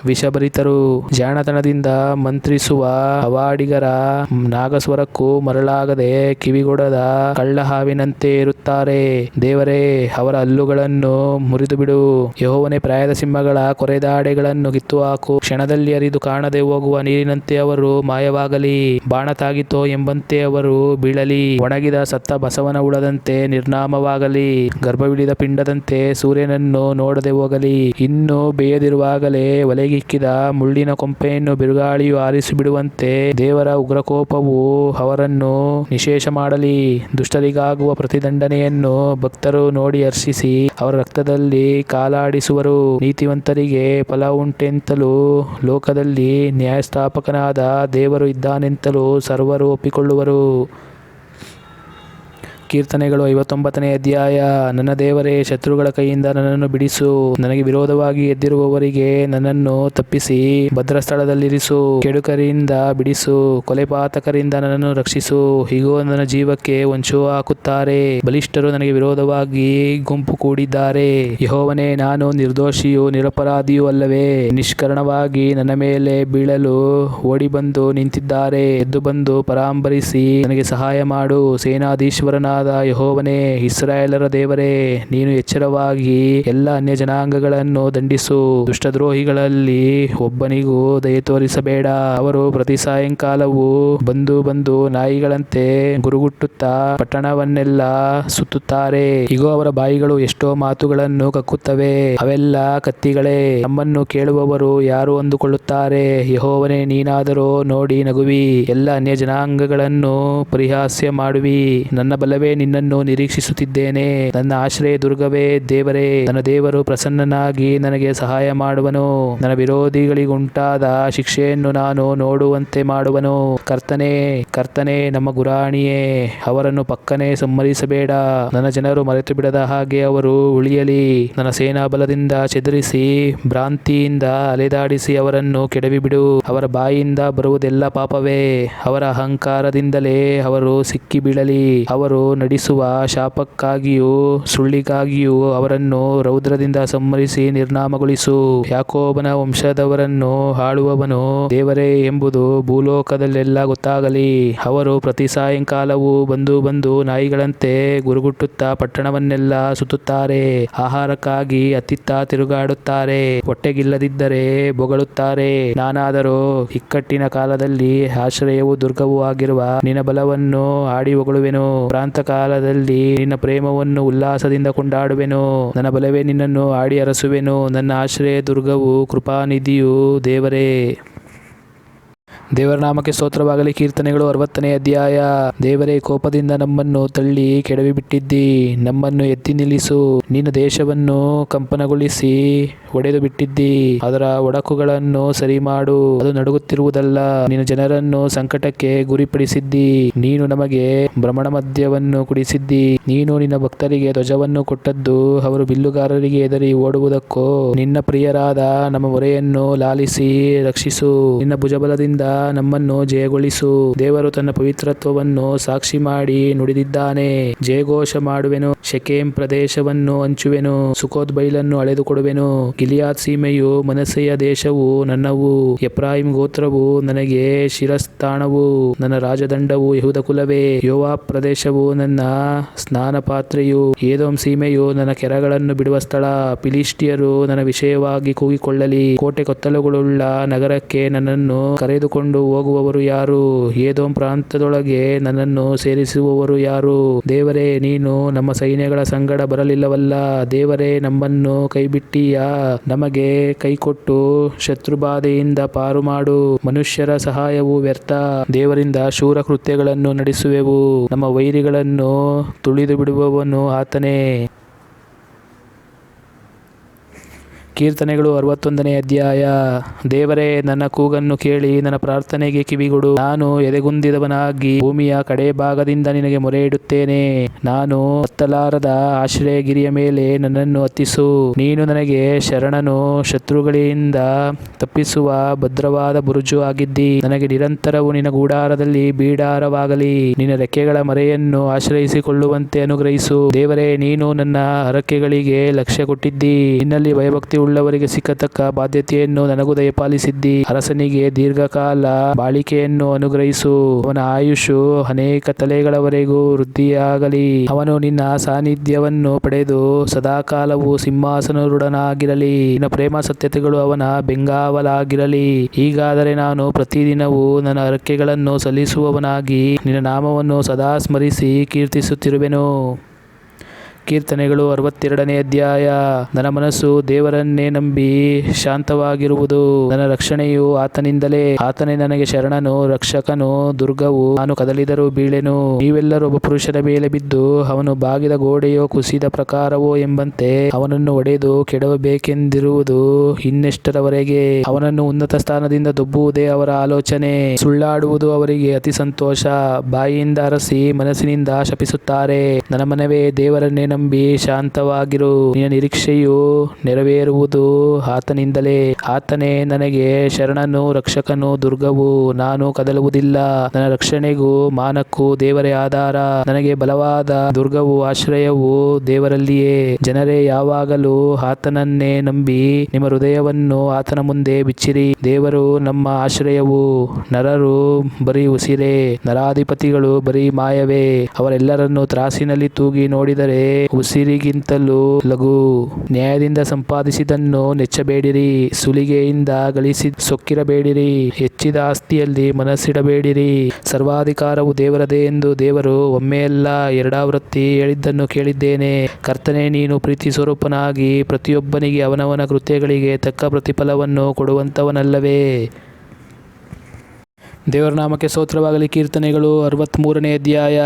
ವಿಷಭರಿತರು, ಜಾಣತನದಿಂದ ಮಂತ್ರಿಸುವ ಅವಾಡಿಗರ ನಾಗಸ್ವರಕ್ಕೂ ಮರಳಾಗದೆ ಕಿವಿಗೊಡದ ಕಳ್ಳಹಾವಿನಂತೆ ಇರುತ್ತಾರೆ. ದೇವರೇ, ಅವರ ಹಲ್ಲುಗಳನ್ನು ಮುರಿದು ಬಿಡು. ಯೆಹೋವನೇ, ಪ್ರಾಯದ ಸಿಂಹಗಳ ಕೊರೆದಾಡೆಗಳನ್ನು ಕಿತ್ತುಹಾಕು. ಕ್ಷಣದಲ್ಲಿ ಹರಿದು ಕಾಣದೆ ಹೋಗುವ ನೀರಿನಂತೆ ಅವರು ಮಾಯವಾಗಲಿ. ಬಾಣ ತಾಗಿತೋ ಎಂಬಂತೆ ಅವರು ಬೀಳಲಿ. ಒಣಗಿದ ಸತ್ತ ಬಸವನ ಹುಳದಂತೆ ನಿರ್ನಾಮವಾಗಲಿ. ಗರ್ಭವಿಳಿದ ಪಿಂಡದಂತೆ ಸೂರ್ಯನನ್ನು ನೋಡದೆ ಹೋಗಲಿ. ಇನ್ನು ಬೇಯದಿರುವಾಗಲೇ ಒಲೆಗಿಕ್ಕಿದ ಮುಳ್ಳಿನ ಕೊಂಪೆಯನ್ನು ಬಿರುಗಾಳಿಯು ಆರಿಸಿಬಿಡುವಂತೆ ದೇವರ ಉಗ್ರಕೋಪವು ಅವರನ್ನು ನಿಶೇಷ ಮಾಡಲಿ. ದುಷ್ಟರಿಗಾಗುವ ಪ್ರತಿದಂಡನೆಯನ್ನು ಭಕ್ತರು ನೋಡಿ ಹರ್ಷಿಸಿ ಅವರ ರಕ್ತದಲ್ಲಿ ಕಾಲಾಡಿಸುವರು. ನೀತಿವಂತರಿಗೆ ಫಲ ಉಂಟೆಂತಲೂ ಲೋಕದಲ್ಲಿ ನ್ಯಾಯಸ್ಥಾಪಕನಾದ ದೇವರು ಇದ್ದಾನೆಂತಲೂ ಸರ್ವರು ಒಪ್ಪಿಕೊಳ್ಳುವರು. ಕೀರ್ತನೆಗಳು 59ನೇ ಅಧ್ಯಾಯ. ನನ್ನ ದೇವರೇ, ಶತ್ರುಗಳ ಕೈಯಿಂದ ನನ್ನನ್ನು ಬಿಡಿಸು. ನನಗೆ ವಿರೋಧವಾಗಿ ಎದ್ದಿರುವವರಿಗೆ ನನ್ನನ್ನು ತಪ್ಪಿಸಿ ಭದ್ರ ಸ್ಥಳದಲ್ಲಿರಿಸು. ಕೆಡುಕರಿಂದ ಬಿಡಿಸು, ಕೊಲೆಪಾತಕರಿಂದ ನನ್ನನ್ನು ರಕ್ಷಿಸು. ಇಗೋ, ನನ್ನ ಜೀವಕ್ಕೆ ಹೊಂಚು ಹಾಕುತ್ತಾರೆ, ಬಲಿಷ್ಠರು ನನಗೆ ವಿರೋಧವಾಗಿ ಗುಂಪು ಕೂಡಿದ್ದಾರೆ. ಯೆಹೋವನೇ, ನಾನು ನಿರ್ದೋಷಿಯೂ ನಿರಪರಾಧಿಯೂ ಅಲ್ಲವೇ? ನಿಷ್ಕಾರಣವಾಗಿ ನನ್ನ ಮೇಲೆ ಬೀಳಲು ಓಡಿಬಂದು ನಿಂತಿದ್ದಾರೆ. ಎದ್ದು ಬಂದು ಪರಾಂಬರಿಸಿ ನನಗೆ ಸಹಾಯ ಮಾಡು. ಸೇನಾಧೀಶ್ವರನಾದ ಯೆಹೋವನೇ, ಇಸ್ರಾಯೇಲರ ದೇವರೇ, ನೀನು ಎಚ್ಚರವಾಗಿ ಎಲ್ಲ ಅನ್ಯ ಜನಾಂಗಗಳನ್ನು ದಂಡಿಸು. ದುಷ್ಟದ್ರೋಹಿಗಳಲ್ಲಿ ಒಬ್ಬನಿಗೂ ದಯೆ ತೋರಿಸಬೇಡ. ಅವರು ಪ್ರತಿ ಸಾಯಂಕಾಲವೂ ಬಂದು ನಾಯಿಗಳಂತೆ ಗುರುಗುಟ್ಟುತ್ತಾ ಪಟ್ಟಣವನ್ನೆಲ್ಲ ಸುತ್ತುತ್ತಾರೆ. ಇಗೋ, ಅವರ ಬಾಯಿಗಳು ಎಷ್ಟೋ ಮಾತುಗಳನ್ನು ಕಕ್ಕುತ್ತವೆ, ಅವೆಲ್ಲ ಕತ್ತಿಗಳೇ. ನಮ್ಮನ್ನು ಕೇಳುವವರು ಯಾರು ಅಂದುಕೊಳ್ಳುತ್ತಾರೆ. ಯೆಹೋವನೇ, ನೀನಾದರೋ ನೋಡಿ ನಗುವಿ. ಎಲ್ಲ ಅನ್ಯ ಜನಾಂಗಗಳನ್ನು ಪರಿಹಾಸ್ಯ ಮಾಡುವಿ. ನನ್ನ ಬಲವೇ, ನಿನ್ನನ್ನು ನಿರೀಕ್ಷಿಸುತ್ತಿದ್ದೇನೆ. ನನ್ನ ಆಶ್ರಯ ದುರ್ಗವೇ ದೇವರೇ, ನನ್ನ ದೇವರು ಪ್ರಸನ್ನನಾಗಿ ನನಗೆ ಸಹಾಯ ಮಾಡುವನು. ನನ್ನ ವಿರೋಧಿಗಳಿಗುಂಟಾದ ಶಿಕ್ಷೆಯನ್ನು ನಾನು ನೋಡುವಂತೆ ಮಾಡುವನು. ಕರ್ತನೇ, ನಮ್ಮ ಗುರಾಣಿಯೇ, ಅವರನ್ನು ಪಕ್ಕನೆ ಸಂಹರಿಸಬೇಡ. ನನ್ನ ಜನರು ಮರೆತು ಬಿಡದ ಹಾಗೆ ಅವರು ಉಳಿಯಲಿ. ನನ್ನ ಸೇನಾಬಲದಿಂದ ಚದುರಿಸಿ ಭ್ರಾಂತಿಯಿಂದ ಅಲೆದಾಡಿಸಿ ಅವರನ್ನು ಕೆಡವಿಬಿಡು. ಅವರ ಬಾಯಿಯಿಂದ ಬರುವುದೆಲ್ಲ ಪಾಪವೇ, ಅವರ ಅಹಂಕಾರದಿಂದಲೇ ಅವರು ಸಿಕ್ಕಿ ಬೀಳಲಿ. ಅವರು ನಡೆಸುವ ಶಾಪಕ್ಕಾಗಿಯೂ ಸುಳ್ಳಿಗಾಗಿಯೂ ಅವರನ್ನು ರೌದ್ರದಿಂದ ಸಂಹರಿಸಿ ನಿರ್ನಾಮಗೊಳಿಸು. ಯಾಕೋಬನ ವಂಶದವರನ್ನು ಆಳುವವನು ದೇವರೇ ಎಂಬುದು ಭೂಲೋಕದಲ್ಲೆಲ್ಲ ಗೊತ್ತಾಗಲಿ. ಅವರು ಪ್ರತಿ ಸಾಯಂಕಾಲವೂ ಬಂದು ನಾಯಿಗಳಂತೆ ಗುರುಗುಟ್ಟುತ್ತಾ ಪಟ್ಟಣವನ್ನೆಲ್ಲ ಸುತ್ತುತ್ತಾರೆ. ಆಹಾರಕ್ಕಾಗಿ ಅತ್ತಿತ್ತ ತಿರುಗಾಡುತ್ತಾರೆ, ಹೊಟ್ಟೆಗಿಲ್ಲದಿದ್ದರೆ ಬೊಗಳುತ್ತಾರೆ. ನಾನಾದರೋ ಇಕ್ಕಟ್ಟಿನ ಕಾಲದಲ್ಲಿ ಆಶ್ರಯವೂ ದುರ್ಗವೂ ಆಗಿರುವ ನಿನ್ನ ಬಲವನ್ನು ಹಾಡಿ ಹೊಗಳುವೆನು. ಕಾಲದಲ್ಲಿ ನಿನ್ನ ಪ್ರೇಮವನ್ನು ಉಲ್ಲಾಸದಿಂದ ಕೊಂಡಾಡುವೆನು. ನನ್ನ ಬಲವೇ, ನಿನ್ನನ್ನು ಹಾಡಿ ಹರಸುವೆನು. ನನ್ನ ಆಶ್ರಯ ದುರ್ಗವು ಕೃಪಾನಿಧಿಯು ದೇವರೇ. ದೇವರ ನಾಮಕ್ಕೆ ಸ್ತೋತ್ರವಾಗಲಿ. ಕೀರ್ತನೆಗಳು 60ನೇ ಅಧ್ಯಾಯ. ದೇವರೇ, ಕೋಪದಿಂದ ನಮ್ಮನ್ನು ತಳ್ಳಿ ಕೆಡವಿಬಿಟ್ಟಿದ್ದಿ, ನಮ್ಮನ್ನು ಎತ್ತಿ ನಿಲ್ಲಿಸು. ನಿನ್ನ ದೇಶವನ್ನು ಕಂಪನಗೊಳಿಸಿ ಒಡೆದು ಬಿಟ್ಟಿದ್ದಿ, ಅದರ ಒಡಕುಗಳನ್ನು ಸರಿ ಮಾಡು, ಅದು ನಡುಗುತ್ತಿರುವುದಲ್ಲ. ನಿನ್ನ ಜನರನ್ನು ಸಂಕಟಕ್ಕೆ ಗುರಿಪಡಿಸಿದ್ದಿ, ನೀನು ನಮಗೆ ಭ್ರಮಣ ಮದ್ಯವನ್ನು ಕುಡಿಸಿದ್ದಿ. ನೀನು ನಿನ್ನ ಭಕ್ತರಿಗೆ ಧ್ವಜವನ್ನು ಕೊಟ್ಟದ್ದು ಅವರು ಬಿಲ್ಲುಗಾರರಿಗೆ ಹೆದರಿ ಓಡುವುದಕ್ಕೋ? ನಿನ್ನ ಪ್ರಿಯರಾದ ನಮ್ಮ ಮೊರೆಯನ್ನು ಲಾಲಿಸಿ ರಕ್ಷಿಸು. ನಿನ್ನ ಭುಜಬಲದಿಂದ ನಮ್ಮನ್ನು ಜಯಗೊಳಿಸು. ದೇವರು ತನ್ನ ಪವಿತ್ರತ್ವವನ್ನು ಸಾಕ್ಷಿ ಮಾಡಿ ನುಡಿದಿದ್ದಾನೆ. ಜಯಘೋಷ ಮಾಡುವೆನು, ಶೆಕೆಮ್ ಪ್ರದೇಶವನ್ನು ಹಂಚುವೆನು, ಸುಕೋತ್ ಬೈಲನ್ನು ಅಳೆದುಕೊಡುವೆನು. ಗಿಲಿಯಾದ್ ಸೀಮೆಯು ಮನಸ್ಸೆಯ ದೇಶವು ನನ್ನವು, ಎಫ್ರಾಯಿಮ್ ಗೋತ್ರವು ನನಗೆ ಶಿರಸ್ತಾಣವು. ನನ್ನ ರಾಜದಂಡವು ಯೆಹೂದ ಕುಲವೇ, ಯೋವಾಬ್ ಪ್ರದೇಶವು ನನ್ನ ಸ್ನಾನ ಪಾತ್ರೆಯು. ಏದೋಮ್ ಸೀಮೆಯು ನನ್ನ ಕೆರಗಳನ್ನು ಬಿಡುವ ಸ್ಥಳ. ಫಿಲಿಷ್ಟಿಯರು ನನ್ನ ವಿಷಯವಾಗಿ ಕೂಗಿಕೊಳ್ಳಲಿ. ಕೋಟೆ ಕೊತ್ತಲುಗಳುಳ್ಳ ನಗರಕ್ಕೆ ನನ್ನನ್ನು ಕರೆದುಕೊಂಡು ಹೋಗುವವರು ಯಾರು? ಏದೋಮ್ ಪ್ರಾಂತ್ಯದೊಳಗೆ ನನ್ನನ್ನು ಸೇರಿಸುವವರು ಯಾರು? ದೇವರೇ, ನೀನು ನಮ್ಮ ಸೈನ್ಯಗಳ ಸಂಗಡ ಬರಲಿಲ್ಲವಲ್ಲ. ದೇವರೇ, ನಮ್ಮನ್ನು ಕೈಬಿಟ್ಟೀಯಾ? ನಮಗೆ ಕೈಕೊಟ್ಟು ಶತ್ರುಬಾಧೆಯಿಂದ ಪಾರು ಮಾಡು. ಮನುಷ್ಯರ ಸಹಾಯವು ವ್ಯರ್ಥ. ದೇವರಿಂದ ಶೂರ ಕೃತ್ಯಗಳನ್ನು ನಡೆಸುವೆವು. ನಮ್ಮ ವೈರಿಗಳನ್ನು ತುಳಿದು ಬಿಡುವವನು ಆತನೇ. ಕೀರ್ತನೆಗಳು 61ನೇ ಅಧ್ಯಾಯ. ದೇವರೇ, ನನ್ನ ಕೂಗನ್ನು ಕೇಳಿ ನನ್ನ ಪ್ರಾರ್ಥನೆಗೆ ಕಿವಿಗೊಡು. ನಾನು ಎದೆಗುಂದಿದವನಾಗಿ ಭೂಮಿಯ ಕಡೆ ಭಾಗದಿಂದ ನಿನಗೆ ಮೊರೆ ಇಡುತ್ತೇನೆ. ನಾನು ಹತ್ತಲಾರದ ಆಶ್ರಯಗಿರಿಯ ಮೇಲೆ ನನ್ನನ್ನು ಹತ್ತಿಸು. ನೀನು ನನಗೆ ಶರಣನು, ಶತ್ರುಗಳಿಂದ ತಪ್ಪಿಸುವ ಭದ್ರವಾದ ಬುರುಜು ಆಗಿದ್ದಿ. ನನಗೆ ನಿರಂತರವು ನಿನ್ನ ಗುಡಾರದಲ್ಲಿ ಬೀಡಾರವಾಗಲಿ. ನಿನ್ನ ರೆಕ್ಕೆಗಳ ಮರೆಯನ್ನು ಆಶ್ರಯಿಸಿಕೊಳ್ಳುವಂತೆ ಅನುಗ್ರಹಿಸು. ದೇವರೇ, ನೀನು ನನ್ನ ಹರಕೆಗಳಿಗೆ ಲಕ್ಷ್ಯ ಕೊಟ್ಟಿದ್ದಿ. ನಿನ್ನಲ್ಲಿ ಭಯಭಕ್ತಿ ಉಳ್ಳವರಿಗೆ ಸಿಕ್ಕತಕ್ಕ ಬಾಧ್ಯತೆಯನ್ನು ನನಗೂ ದಯಪಾಲಿಸಿದ್ದಿ. ಅರಸನಿಗೆ ದೀರ್ಘಕಾಲ ಬಾಳಿಕೆಯನ್ನು ಅನುಗ್ರಹಿಸು. ಅವನ ಆಯುಷು ಅನೇಕ ತಲೆಗಳವರೆಗೂ ವೃದ್ಧಿಯಾಗಲಿ. ಅವನು ನಿನ್ನ ಸಾನ್ನಿಧ್ಯವನ್ನು ಪಡೆದು ಸದಾಕಾಲವು ಸಿಂಹಾಸನರೂಢನಾಗಿರಲಿ. ನಿನ್ನ ಪ್ರೇಮ ಸತ್ಯತೆಗಳು ಅವನ ಬೆಂಗಾವಲಾಗಿರಲಿ. ಹೀಗಾದರೆ ನಾನು ಪ್ರತಿದಿನವೂ ನನ್ನ ಹರಕೆಗಳನ್ನು ಸಲ್ಲಿಸುವವನಾಗಿ ನಿನ್ನ ನಾಮವನ್ನು ಸದಾ ಸ್ಮರಿಸಿ ಕೀರ್ತಿಸುತ್ತಿರುವೆನು. ಕೀರ್ತನೆಗಳು 62ನೇ ಅಧ್ಯಾಯ. ನನ್ನ ಮನಸ್ಸು ದೇವರನ್ನೇ ನಂಬಿ ಶಾಂತವಾಗಿರುವುದು. ನನ್ನ ರಕ್ಷಣೆಯು ಆತನಿಂದಲೇ. ಆತನೇ ನನಗೆ ಶರಣನು, ರಕ್ಷಕನು, ದುರ್ಗವು. ನಾನು ಕದಲಿದರೂ ಬೀಳೆನು. ನೀವೆಲ್ಲರೂ ಒಬ್ಬ ಪುರುಷನ ಮೇಲೆ ಬಿದ್ದು ಅವನು ಬಾಗಿದ ಗೋಡೆಯೋ ಕುಸಿದ ಪ್ರಕಾರವೋ ಎಂಬಂತೆ ಅವನನ್ನು ಒಡೆದು ಕೆಡವಬೇಕೆಂದಿರುವುದು ಇನ್ನೆಷ್ಟರವರೆಗೆ? ಅವನನ್ನು ಉನ್ನತ ಸ್ಥಾನದಿಂದ ದೊಬ್ಬುವುದೇ ಅವರ ಆಲೋಚನೆ. ಸುಳ್ಳಾಡುವುದು ಅವರಿಗೆ ಅತಿ ಸಂತೋಷ. ಬಾಯಿಯಿಂದ ಅರಸಿ ಮನಸ್ಸಿನಿಂದ ಶಪಿಸುತ್ತಾರೆ. ನನ್ನ ಮನವೇ, ದೇವರನ್ನೇ ನಂಬಿ ಶಾಂತವಾಗಿರು. ನಿನ್ನ ನಿರೀಕ್ಷೆಯು ನೆರವೇರುವುದು ಆತನಿಂದಲೇ. ಆತನೇ ನನಗೆ ಶರಣನು, ರಕ್ಷಕನು, ದುರ್ಗವು. ನಾನು ಕದಲುವುದಿಲ್ಲ. ನನ್ನ ರಕ್ಷಣೆಗೂ ಮಾನಕ್ಕೂ ದೇವರೇ ಆಧಾರ. ನನಗೆ ಬಲವಾದ ದುರ್ಗವು, ಆಶ್ರಯವು ದೇವರಲ್ಲಿಯೇ. ಜನರೇ, ಯಾವಾಗಲೂ ಆತನನ್ನೇ ನಂಬಿ ನಿಮ್ಮ ಹೃದಯವನ್ನು ಆತನ ಮುಂದೆ ಬಿಚ್ಚಿರಿ. ದೇವರು ನಮ್ಮ ಆಶ್ರಯವು. ನರರು ಬರೀ ಉಸಿರೇ, ನರಾಧಿಪತಿಗಳು ಬರೀ ಮಾಯವೇ. ಅವರೆಲ್ಲರನ್ನು ತ್ರಾಸಿನಲ್ಲಿ ತೂಗಿ ನೋಡಿದರೆ ಉಸಿರಿಗಿಂತಲೂ ಲಘು. ನ್ಯಾಯದಿಂದ ಸಂಪಾದಿಸಿದನ್ನು ನೆಚ್ಚಬೇಡಿರಿ. ಸುಲಿಗೆಯಿಂದ ಗಳಿಸಿ ಸೊಕ್ಕಿರಬೇಡಿರಿ. ಹೆಚ್ಚಿದ ಆಸ್ತಿಯಲ್ಲಿ ಮನಸ್ಸಿಡಬೇಡಿರಿ. ಸರ್ವಾಧಿಕಾರವು ದೇವರದೇ ಎಂದು ದೇವರು ಒಮ್ಮೆಯಲ್ಲ ಎರಡಾವೃತ್ತಿ ಹೇಳಿದ್ದನ್ನು ಕೇಳಿದ್ದೇನೆ. ಕರ್ತನೇ, ನೀನು ಪ್ರೀತಿ ಸ್ವರೂಪನಾಗಿ ಪ್ರತಿಯೊಬ್ಬನಿಗೆ ಅವನವನ ಕೃತ್ಯಗಳಿಗೆ ತಕ್ಕ ಪ್ರತಿಫಲವನ್ನು ಕೊಡುವಂತವನಲ್ಲವೇ? ದೇವರ ನಾಮಕ್ಕೆ ಸ್ತೋತ್ರವಾಗಲಿ. ಕೀರ್ತನೆಗಳು 63ನೇ ಅಧ್ಯಾಯ.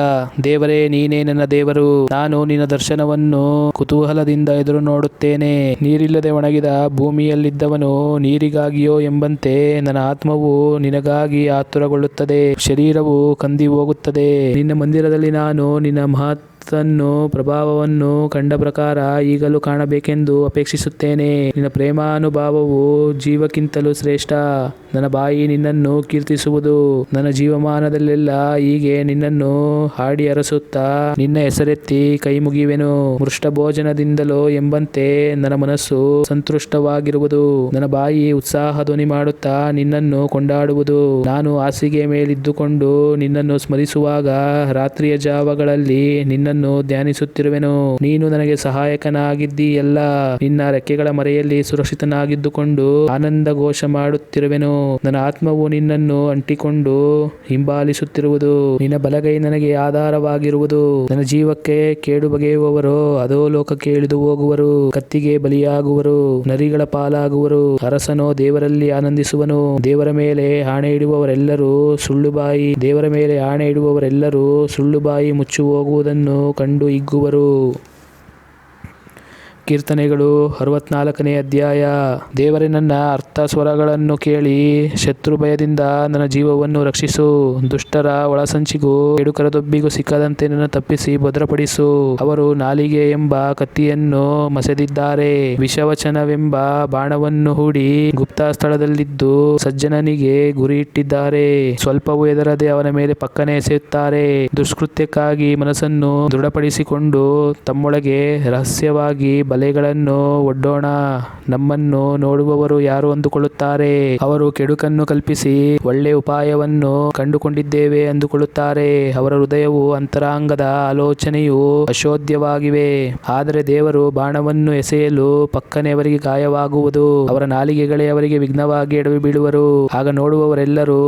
ದೇವರೇ, ನೀನೇ ನನ್ನ ದೇವರು. ನಾನು ನಿನ್ನ ದರ್ಶನವನ್ನು ಕುತೂಹಲದಿಂದ ಎದುರು ನೋಡುತ್ತೇನೆ. ನೀರಿಲ್ಲದೆ ಒಣಗಿದ ಭೂಮಿಯಲ್ಲಿದ್ದವನು ನೀರಿಗಾಗಿಯೋ ಎಂಬಂತೆ ನನ್ನ ಆತ್ಮವು ನಿನಗಾಗಿ ಆತುರಗೊಳ್ಳುತ್ತದೆ. ಶರೀರವು ಕಂದಿ ಹೋಗುತ್ತದೆ. ನಿನ್ನ ಮಂದಿರದಲ್ಲಿ ನಾನು ನಿನ್ನ ಮಹತ್ತನ್ನು ಪ್ರಭಾವವನ್ನು ಕಂಡ ಪ್ರಕಾರ ಈಗಲೂ ಕಾಣಬೇಕೆಂದು ಅಪೇಕ್ಷಿಸುತ್ತೇನೆ. ನಿನ್ನ ಪ್ರೇಮಾನುಭಾವವು ಜೀವಕ್ಕಿಂತಲೂ ಶ್ರೇಷ್ಠ. ನನ್ನ ಬಾಯಿ ನಿನ್ನನ್ನು ಕೀರ್ತಿಸುವುದು. ನನ್ನ ಜೀವಮಾನದಲ್ಲೆಲ್ಲ ಹೀಗೆ ನಿನ್ನನ್ನು ಹಾಡಿ ಹರಸುತ್ತಾ ನಿನ್ನ ಹೆಸರೆತ್ತಿ ಕೈ ಮುಗಿಯುವೆನು. ಮೃಷ್ಟ ಭೋಜನದಿಂದಲೋ ಎಂಬಂತೆ ನನ್ನ ಮನಸ್ಸು ಸಂತುಷ್ಟವಾಗಿರುವುದು. ನನ್ನ ಬಾಯಿ ಉತ್ಸಾಹ ಧ್ವನಿ ಮಾಡುತ್ತಾ ನಿನ್ನನ್ನು ಕೊಂಡಾಡುವುದು. ನಾನು ಹಾಸಿಗೆ ಮೇಲಿದ್ದುಕೊಂಡು ನಿನ್ನನ್ನು ಸ್ಮರಿಸುವಾಗ ರಾತ್ರಿಯ ಜಾವಗಳಲ್ಲಿ ನಿನ್ನನ್ನು ಧ್ಯಾನಿಸುತ್ತಿರುವೆನು. ನೀನು ನನಗೆ ಸಹಾಯಕನಾಗಿದ್ದೀಯಲ್ಲ. ನಿನ್ನ ರೆಕ್ಕೆಗಳ ಮರೆಯಲ್ಲಿ ಸುರಕ್ಷಿತನಾಗಿದ್ದುಕೊಂಡು ಆನಂದ ಘೋಷ ಮಾಡುತ್ತಿರುವೆನು. ನನ್ನ ಆತ್ಮವು ನಿನ್ನನ್ನು ಅಂಟಿಕೊಂಡು ಹಿಂಬಾಲಿಸುತ್ತಿರುವುದು. ನಿನ್ನ ಬಲಗೈ ನನಗೆ ಆಧಾರವಾಗಿರುವುದು. ನನ್ನ ಜೀವಕ್ಕೆ ಕೇಡು ಬಗೆಯುವವರು ಅಧೋಲೋಕಕ್ಕೆ ಇಳಿದು ಹೋಗುವರು. ಕತ್ತಿಗೆ ಬಲಿಯಾಗುವರು. ನರಿಗಳ ಪಾಲಾಗುವರು. ಅರಸನೋ ದೇವರಲ್ಲಿ ಆನಂದಿಸುವನು. ದೇವರ ಮೇಲೆ ಆಣೆ ಇಡುವವರೆಲ್ಲರೂ ಸುಳ್ಳು ಬಾಯಿ ಮುಚ್ಚಿ ಹೋಗುವುದನ್ನು ಕಂಡು ಹಿಗ್ಗುವರು. ಕೀರ್ತನೆಗಳು 64ನೇ ಅಧ್ಯಾಯ. ದೇವರೇ, ನನ್ನ ಅರ್ಥ ಸ್ವರಗಳನ್ನು ಕೇಳಿ ಶತ್ರು ಭಯದಿಂದ ನನ್ನ ಜೀವವನ್ನು ರಕ್ಷಿಸು. ದುಷ್ಟರ ಒಳಸಂಚಿಗೂ ಕೆಡುಕರ ದೊಬ್ಬಿಗೂ ಸಿಕ್ಕದಂತೆ ನನ್ನ ತಪ್ಪಿಸಿ ಭದ್ರಪಡಿಸು. ಅವರು ನಾಲಿಗೆ ಎಂಬ ಕತ್ತಿಯನ್ನು ಮಸೆದಿದ್ದಾರೆ, ವಿಷವಚನವೆಂಬ ಬಾಣವನ್ನು ಹೂಡಿ ಗುಪ್ತ ಸ್ಥಳದಲ್ಲಿದ್ದು ಸಜ್ಜನನಿಗೆ ಗುರಿ ಇಟ್ಟಿದ್ದಾರೆ. ಸ್ವಲ್ಪವೂ ಹೆದರದೆ ಅವನ ಮೇಲೆ ಪಕ್ಕನೆ ಎಸೆಯುತ್ತಾರೆ. ದುಷ್ಕೃತ್ಯಕ್ಕಾಗಿ ಮನಸ್ಸನ್ನು ದೃಢಪಡಿಸಿಕೊಂಡು ತಮ್ಮೊಳಗೆ ರಹಸ್ಯವಾಗಿ ಬಲೆಗಳನ್ನು ಒಡ್ಡೋಣ, ನಮ್ಮನ್ನು ನೋಡುವವರು ಯಾರು ಅಂದುಕೊಳ್ಳುತ್ತಾರೆ. ಅವರು ಕೆಡುಕನ್ನು ಕಲ್ಪಿಸಿ ಒಳ್ಳೆ ಉಪಾಯವನ್ನು ಕಂಡುಕೊಂಡಿದ್ದೇವೆ ಅಂದುಕೊಳ್ಳುತ್ತಾರೆ. ಅವರ ಹೃದಯವು ಅಂತರಂಗದ ಆಲೋಚನೆಯು ಅಶೋಧ್ಯವಾಗಿವೆ. ಆದರೆ ದೇವರು ಬಾಣವನ್ನು ಎಸೆಯಲು ಪಕ್ಕನೆ ಅವರಿಗೆ ಗಾಯವಾಗುವುದು. ಅವರ ನಾಲಿಗೆಗಳೇ ಅವರಿಗೆ ವಿಘ್ನವಾಗಿ ಎಡವಿ ಬೀಳುವರು. ಆಗ ನೋಡುವವರೆಲ್ಲರೂ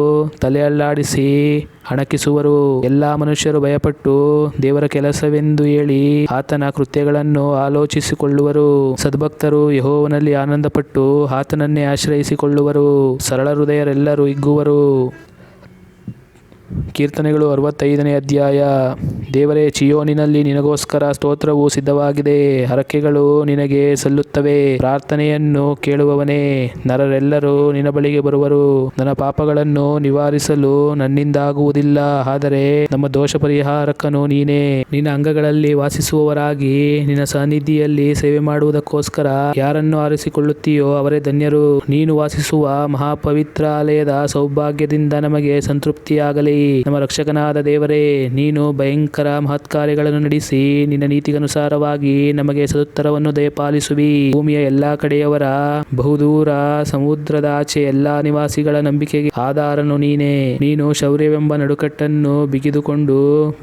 ತಲೆ ಅಲ್ಲಾಡಿಸಿ ಹಣಕಿಸುವರು. ಎಲ್ಲಾ ಮನುಷ್ಯರು ಭಯಪಟ್ಟು ದೇವರ ಕೆಲಸವೆಂದು ಹೇಳಿ ಆತನ ಕೃತ್ಯಗಳನ್ನು ಆಲೋಚಿಸಿಕೊಳ್ಳುವರು. ಸದ್ಭಕ್ತರು ಯೆಹೋವನಲ್ಲಿ ಆನಂದಪಟ್ಟು ಆತನನ್ನೇ ಆಶ್ರಯಿಸಿಕೊಳ್ಳುವರು. ಸರಳ ಹೃದಯರೆಲ್ಲರೂ ಹಿಗ್ಗುವರು. ಕೀರ್ತನೆಗಳು 65ನೇ ಅಧ್ಯಾಯ. ದೇವರೇ, ಚಿಯೋನಿನಲ್ಲಿ ನಿನಗೋಸ್ಕರ ಸ್ತೋತ್ರವು ಸಿದ್ಧವಾಗಿದೆ. ಹರಕೆಗಳು ನಿನಗೆ ಸಲ್ಲುತ್ತವೆ. ಪ್ರಾರ್ಥನೆಯನ್ನು ಕೇಳುವವನೇ, ನರರೆಲ್ಲರೂ ನಿನ್ನ ಬಳಿಗೆ ಬರುವರು. ನನ್ನ ಪಾಪಗಳನ್ನು ನಿವಾರಿಸಲು ನನ್ನಿಂದಾಗುವುದಿಲ್ಲ, ಆದರೆ ನಮ್ಮ ದೋಷ ಪರಿಹಾರಕನು ನೀನೇ. ನಿನ್ನ ಅಂಗಗಳಲ್ಲಿ ವಾಸಿಸುವವರಾಗಿ ನಿನ್ನ ಸನ್ನಿಧಿಯಲ್ಲಿ ಸೇವೆ ಮಾಡುವುದಕ್ಕೋಸ್ಕರ ಯಾರನ್ನು ಆರಿಸಿಕೊಳ್ಳುತ್ತೀಯೋ ಅವರೇ ಧನ್ಯರು. ನೀನು ವಾಸಿಸುವ ಮಹಾಪವಿತ್ರಾಲಯದ ಸೌಭಾಗ್ಯದಿಂದ ನಮಗೆ ಸಂತೃಪ್ತಿಯಾಗಲಿ. ನಮ್ಮ ರಕ್ಷಕನಾದ ದೇವರೇ, ನೀನು ಭಯಂಕರ ಮಹತ್ಕಾರ್ಯಗಳನ್ನು ನಡೆಸಿ ನಿನ್ನ ನೀತಿಗನುಸಾರವಾಗಿ ನಮಗೆ ಸದುತ್ತರವನ್ನು ದಯಪಾಲಿಸುವಿ. ಭೂಮಿಯ ಎಲ್ಲಾ ಕಡೆಯವರ ಬಹುದೂರ ಸಮುದ್ರದ ಆಚೆ ಎಲ್ಲಾ ನಿವಾಸಿಗಳ ನಂಬಿಕೆಗೆ ಆಧಾರನು ನೀನೇ. ನೀನು ಶೌರ್ಯವೆಂಬ ನಡುಕಟ್ಟನ್ನು ಬಿಗಿದುಕೊಂಡು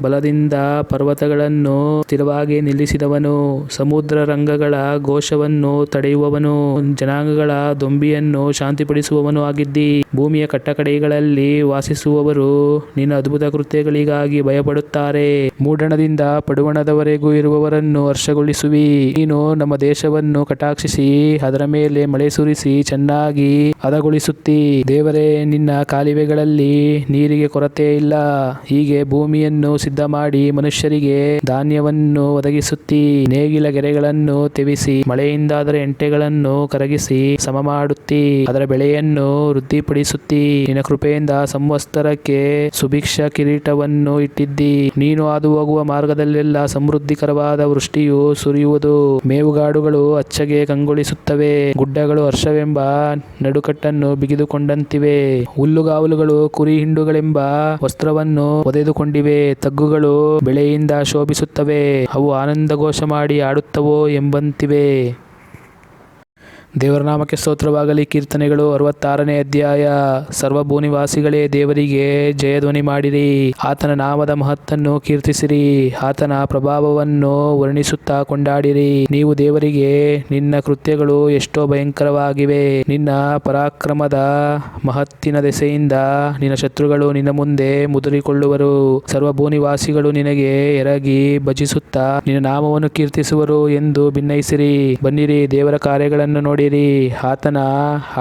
ಬಲದಿಂದ ಪರ್ವತಗಳನ್ನು ಸ್ಥಿರವಾಗಿ ನಿಲ್ಲಿಸಿದವನು. ಸಮುದ್ರ ರಂಗಗಳ ಘೋಷವನ್ನು ತಡೆಯುವವನು, ಜನಾಂಗಗಳ ದೊಂಬಿಯನ್ನು ಶಾಂತಿಪಡಿಸುವವನು ಆಗಿದ್ದಿ. ಭೂಮಿಯ ಕಟ್ಟಕಡೆಗಳಲ್ಲಿ ವಾಸಿಸುವವರು ನಿನ್ನ ಅದ್ಭುತ ಕೃತ್ಯಗಳಿಗಾಗಿ ಭಯಪಡುತ್ತಾರೆ. ಮೂಡಣದಿಂದ ಪಡುವಣದವರೆಗೂ ಇರುವವರನ್ನು ಹರ್ಷಗೊಳಿಸುವಿ. ನೀನು ನಮ್ಮ ದೇಶವನ್ನು ಕಟಾಕ್ಷಿಸಿ ಅದರ ಮೇಲೆ ಮಳೆ ಸುರಿಸಿ ಚೆನ್ನಾಗಿ ಹದಗೊಳಿಸುತ್ತಿ. ದೇವರೇ, ನಿನ್ನ ಕಾಲುವೆಗಳಲ್ಲಿ ನೀರಿಗೆ ಕೊರತೆ ಇಲ್ಲ. ಹೀಗೆ ಭೂಮಿಯನ್ನು ಸಿದ್ಧ ಮಾಡಿ ಮನುಷ್ಯರಿಗೆ ಧಾನ್ಯವನ್ನು ಒದಗಿಸುತ್ತಿ. ನೇಗಿಲ ಗೆರೆಗಳನ್ನು ತೆವಿಸಿ ಮಳೆಯಿಂದ ಅದರ ಎಂಟೆಗಳನ್ನು ಕರಗಿಸಿ ಸಮ ಮಾಡುತ್ತಿ. ಅದರ ಬೆಳೆಯನ್ನು ವೃದ್ಧಿಪಡಿಸುತ್ತಿ. ನಿನ್ನ ಕೃಪೆಯಿಂದ ಸಂವತ್ಸರಕ್ಕೆ ಸುಭಿಕ್ಷ ಕಿರೀಟವನ್ನು ಇಟ್ಟಿದ್ದಿ. ನೀನು ಹಾದು ಹೋಗುವ ಮಾರ್ಗದಲ್ಲೆಲ್ಲ ಸಮೃದ್ಧಿಕರವಾದ ವೃಷ್ಟಿಯು ಸುರಿಯುವುದು. ಮೇವುಗಾಡುಗಳು ಅಚ್ಚಗೆ ಕಂಗೊಳಿಸುತ್ತವೆ. ಗುಡ್ಡಗಳು ಹರ್ಷವೆಂಬ ನಡುಕಟ್ಟನ್ನು ಬಿಗಿದುಕೊಂಡಂತಿವೆ. ಹುಲ್ಲುಗಾವಲುಗಳು ಕುರಿ ಹಿಂಡುಗಳೆಂಬ ವಸ್ತ್ರವನ್ನು ಒದೆದುಕೊಂಡಿವೆ. ತಗ್ಗುಗಳು ಬೆಳೆಯಿಂದ ಶೋಭಿಸುತ್ತವೆ. ಅವು ಆನಂದಘೋಷ ಮಾಡಿ ಆಡುತ್ತವೋ ಎಂಬಂತಿವೆ. ದೇವರ ನಾಮಕ್ಕೆ ಸ್ತೋತ್ರವಾಗಲಿ. ಕೀರ್ತನೆಗಳು 66ನೇ ಅಧ್ಯಾಯ. ಸರ್ವಭೂನಿವಾಸಿಗಳೇ, ದೇವರಿಗೆ ಜಯಧ್ವನಿ ಮಾಡಿರಿ. ಆತನ ನಾಮದ ಮಹತ್ತನ್ನು ಕೀರ್ತಿಸಿರಿ. ಆತನ ಪ್ರಭಾವವನ್ನು ವರ್ಣಿಸುತ್ತಾ ಕೊಂಡಾಡಿರಿ. ನೀವು ದೇವರಿಗೆ, ನಿನ್ನ ಕೃತ್ಯಗಳು ಎಷ್ಟೋ ಭಯಂಕರವಾಗಿವೆ. ನಿನ್ನ ಪರಾಕ್ರಮದ ಮಹತ್ತಿನ ದೆಸೆಯಿಂದ ನಿನ್ನ ಶತ್ರುಗಳು ನಿನ್ನ ಮುಂದೆ ಮುದುರಿಕೊಳ್ಳುವರು. ಸರ್ವಭೂನಿವಾಸಿಗಳು ನಿನಗೆ ಎರಗಿ ಭಜಿಸುತ್ತಾ ನಿನ್ನ ನಾಮವನ್ನು ಕೀರ್ತಿಸುವರು ಎಂದು ಭಿನ್ನಯಿಸಿರಿ. ಬನ್ನಿರಿ, ದೇವರ ಕಾರ್ಯಗಳನ್ನು ನೋಡಿರಿ. ಆತನ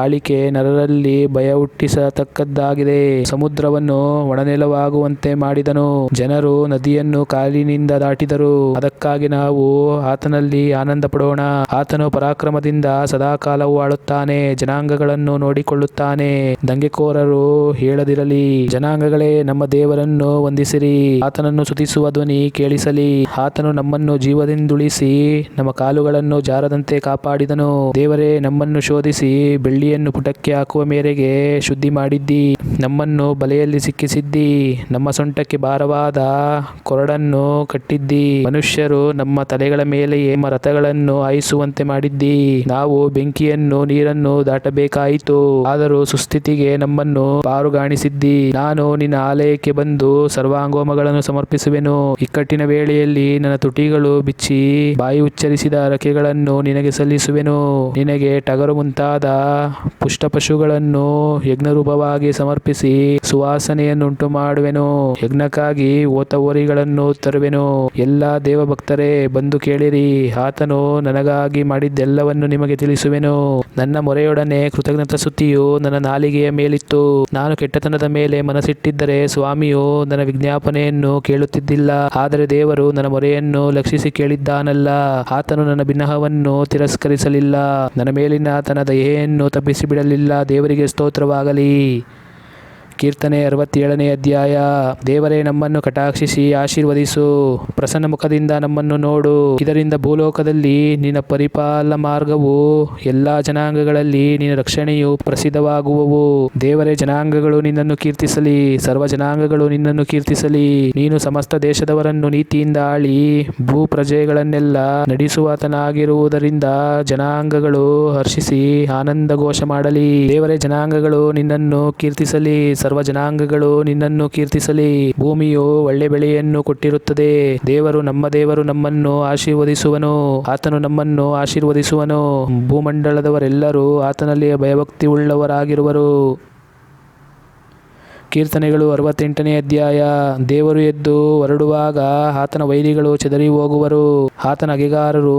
ಆಳಿಕೆ ನರರಲ್ಲಿ ಭಯ ಹುಟ್ಟಿಸತಕ್ಕದ್ದಾಗಿದೆ. ಸಮುದ್ರವನ್ನು ಒಣನೆಲವಾಗುವಂತೆ ಮಾಡಿದನು. ಜನರು ನದಿಯನ್ನು ಕಾಲಿನಿಂದ ದಾಟಿದರು. ಅದಕ್ಕಾಗಿ ನಾವು ಆತನಲ್ಲಿ ಆನಂದ ಪಡೋಣ. ಆತನು ಪರಾಕ್ರಮದಿಂದ ಸದಾಕಾಲವೂ ಆಳುತ್ತಾನೆ. ಜನಾಂಗಗಳನ್ನು ನೋಡಿಕೊಳ್ಳುತ್ತಾನೆ. ದಂಗೆಕೋರರು ಹೇಳದಿರಲಿ. ಜನಾಂಗಗಳೇ, ನಮ್ಮ ದೇವರನ್ನು ವಂದಿಸಿರಿ. ಆತನನ್ನು ಸ್ತುತಿಸುವ ಧ್ವನಿ ಕೇಳಿಸಲಿ. ಆತನು ನಮ್ಮನ್ನು ಜೀವದಿಂದುಳಿಸಿ ನಮ್ಮ ಕಾಲುಗಳನ್ನು ಜಾರದಂತೆ ಕಾಪಾಡಿದನು. ದೇವರೇ, ನಮ್ಮನ್ನು ಶೋಧಿಸಿ ಬೆಳ್ಳಿಯನ್ನು ಪುಟಕ್ಕೆ ಹಾಕುವ ಮೇರೆಗೆ ಶುದ್ಧಿ ಮಾಡಿದ್ದಿ. ನಮ್ಮನ್ನು ಬಲೆಯಲ್ಲಿ ಸಿಕ್ಕಿಸಿದ್ದಿ. ನಮ್ಮ ಸೊಂಟಕ್ಕೆ ಭಾರವಾದ ಕೊರಡನ್ನು ಕಟ್ಟಿದ್ದಿ. ಮನುಷ್ಯರು ನಮ್ಮ ತಲೆಗಳ ಮೇಲೆಯೇ ನಮ್ಮ ರಥಗಳನ್ನು ಹಾಯಿಸುವಂತೆ ಮಾಡಿದ್ದಿ. ನಾವು ಬೆಂಕಿಯನ್ನು ನೀರನ್ನು ದಾಟಬೇಕಾಯಿತು. ಆದರೂ ಸುಸ್ಥಿತಿಗೆ ನಮ್ಮನ್ನು ಪಾರುಗಾಣಿಸಿದ್ದಿ. ನಾನು ನಿನ್ನ ಆಲಯಕ್ಕೆ ಬಂದು ಸರ್ವಾಂಗೋಮಗಳನ್ನು ಸಮರ್ಪಿಸುವೆನು. ಇಕ್ಕಟ್ಟಿನ ವೇಳೆಯಲ್ಲಿ ನನ್ನ ತುಟಿಗಳು ಬಿಚ್ಚಿ ಬಾಯಿ ಉಚ್ಚರಿಸಿದ ಹರಕೆಗಳನ್ನು ನಿನಗೆ ಸಲ್ಲಿಸುವೆನು. ನಿನಗೆ ನಿನಗೆ ಟಗರು ಮುಂತಾದ ಪುಷ್ಟಪಶುಗಳನ್ನು ಯಜ್ಞರೂಪವಾಗಿ ಸಮರ್ಪಿಸಿ ಸುವಾಸನೆಯನ್ನುಂಟು ಮಾಡುವೆನು. ಯಜ್ಞಕ್ಕಾಗಿ ಓತ ಹೋರಿಗಳನ್ನು ತರುವೆನು. ಎಲ್ಲ ದೇವಭಕ್ತರೇ ಬಂದು ಕೇಳಿರಿ, ಆತನು ನನಗಾಗಿ ಮಾಡಿದ್ದೆಲ್ಲವನ್ನು ನಿಮಗೆ ತಿಳಿಸುವೆನು. ನನ್ನ ಮೊರೆಯೊಡನೆ ಕೃತಜ್ಞತಾ ಸ್ತುತಿಯು ನನ್ನ ನಾಲಿಗೆಯ ಮೇಲಿತ್ತು. ನಾನು ಕೆಟ್ಟತನದ ಮೇಲೆ ಮನಸ್ಸಿಟ್ಟಿದ್ದರೆ ಸ್ವಾಮಿಯು ನನ್ನ ವಿಜ್ಞಾಪನೆಯನ್ನು ಕೇಳುತ್ತಿದ್ದಿಲ್ಲ. ಆದರೆ ದೇವರು ನನ್ನ ಮೊರೆಯನ್ನು ಲಕ್ಷಿಸಿ ಕೇಳಿದ್ದಾನಲ್ಲ. ಆತನು ನನ್ನ ಬಿನ್ನಹವನ್ನು ತಿರಸ್ಕರಿಸಲಿಲ್ಲ, ನನ್ನ ಮೇಲಿನ ತನ್ನ ದಯೆಯನ್ನು ತಪ್ಪಿಸಿಬಿಡಲಿಲ್ಲ. ದೇವರಿಗೆ ಸ್ತೋತ್ರವಾಗಲಿ. ಕೀರ್ತನೆ 67ನೇ ಅಧ್ಯಾಯ. ದೇವರೇ, ನಮ್ಮನ್ನು ಕಟಾಕ್ಷಿಸಿ ಆಶೀರ್ವದಿಸು. ಪ್ರಸನ್ನ ಮುಖದಿಂದ ನಮ್ಮನ್ನು ನೋಡು. ಇದರಿಂದ ಭೂಲೋಕದಲ್ಲಿ ನಿನ್ನ ಪರಿಪಾಲ ಮಾರ್ಗವು, ಎಲ್ಲಾ ಜನಾಂಗಗಳಲ್ಲಿ ನಿನ್ನ ರಕ್ಷಣೆಯು ಪ್ರಸಿದ್ಧವಾಗುವವು. ದೇವರೇ, ಜನಾಂಗಗಳು ನಿನ್ನನ್ನು ಕೀರ್ತಿಸಲಿ, ಸರ್ವ ಜನಾಂಗಗಳು ನಿನ್ನನ್ನು ಕೀರ್ತಿಸಲಿ. ನೀನು ಸಮಸ್ತ ದೇಶದವರನ್ನು ನೀತಿಯಿಂದ ಆಳಿ ಭೂಪ್ರಜೆಗಳನ್ನೆಲ್ಲ ನಡೆಸುವಾತನಾಗಿರುವುದರಿಂದ ಜನಾಂಗಗಳು ಹರ್ಷಿಸಿ ಆನಂದ ಘೋಷ ಮಾಡಲಿ. ದೇವರೇ, ಜನಾಂಗಗಳು ನಿನ್ನನ್ನು ಕೀರ್ತಿಸಲಿ, ಸರ್ವ ಜನಾಂಗಗಳು ನಿನ್ನನ್ನು ಕೀರ್ತಿಸಲಿ. ಭೂಮಿಯು ಒಳ್ಳೆ ಬೆಳೆಯನ್ನು ಕೊಟ್ಟಿರುತ್ತದೆ. ದೇವರು ನಮ್ಮನ್ನು ಆಶೀರ್ವದಿಸುವನು. ಆತನು ನಮ್ಮನ್ನು ಆಶೀರ್ವದಿಸುವನು. ಭೂಮಂಡಲದವರೆಲ್ಲರೂ ಆತನಲ್ಲಿ ಭಯಭಕ್ತಿ ಉಳ್ಳವರಾಗಿರುವರು. ಕೀರ್ತನೆಗಳು 68ನೇ ಅಧ್ಯಾಯ. ದೇವರು ಎದ್ದು ಹೊರಡುವಾಗ ಆತನ ವೈರಿಗಳು ಚೆದರಿ ಹೋಗುವರು. ಆತನ ಹಗೆಗಾರರು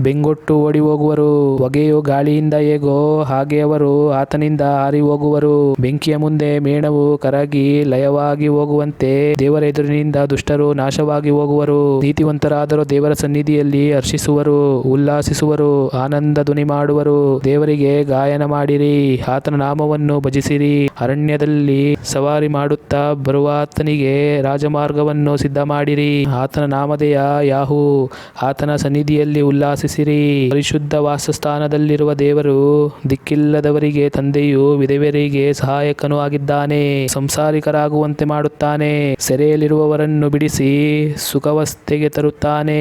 ಬೆಂಗೊಟ್ಟು ಓಡಿ ಹೋಗುವರು. ಹೊಗೆಯು ಗಾಳಿಯಿಂದ ಹೇಗೋ ಹಾಗೆ ಅವರು ಆತನಿಂದ ಹಾರಿ ಹೋಗುವರು. ಬೆಂಕಿಯ ಮುಂದೆ ಮೇಣವು ಕರಗಿ ಲಯವಾಗಿ ಹೋಗುವಂತೆ ದೇವರ ಎದುರಿನಿಂದ ದುಷ್ಟರು ನಾಶವಾಗಿ ಹೋಗುವರು. ನೀತಿವಂತರಾದರೂ ದೇವರ ಸನ್ನಿಧಿಯಲ್ಲಿ ಹರ್ಷಿಸುವರು, ಉಲ್ಲಾಸಿಸುವರು, ಆನಂದ ಧ್ವನಿ ಮಾಡುವರು. ದೇವರಿಗೆ ಗಾಯನ ಮಾಡಿರಿ, ಆತನ ನಾಮವನ್ನು ಭಜಿಸಿರಿ. ಅರಣ್ಯದಲ್ಲಿ ಸವಾರಿ ಮಾಡುತ್ತಾ ಬರುವಾತನಿಗೆ ರಾಜಮಾರ್ಗವನ್ನು ಸಿದ್ಧ ಮಾಡಿರಿ. ಆತನ ನಾಮಧೇಯ ಯಾಹೂ. ಆತನ ಸನ್ನಿಧಿಯಲ್ಲಿ ಉಲ್ಲಾಸಿಸಿರಿ. ಪರಿಶುದ್ಧ ವಾಸಸ್ಥಾನದಲ್ಲಿರುವ ದೇವರು ದಿಕ್ಕಿಲ್ಲದವರಿಗೆ ತಂದೆಯೂ ವಿಧವೆಯರಿಗೆ ಸಹಾಯಕನೂ ಆಗಿದ್ದಾನೆ. ಸಂಸಾರಿಕರಾಗುವಂತೆ ಮಾಡುತ್ತಾನೆ, ಸೆರೆಯಲ್ಲಿರುವವರನ್ನು ಬಿಡಿಸಿ ಸುಖಾವಸ್ಥೆಗೆ ತರುತ್ತಾನೆ.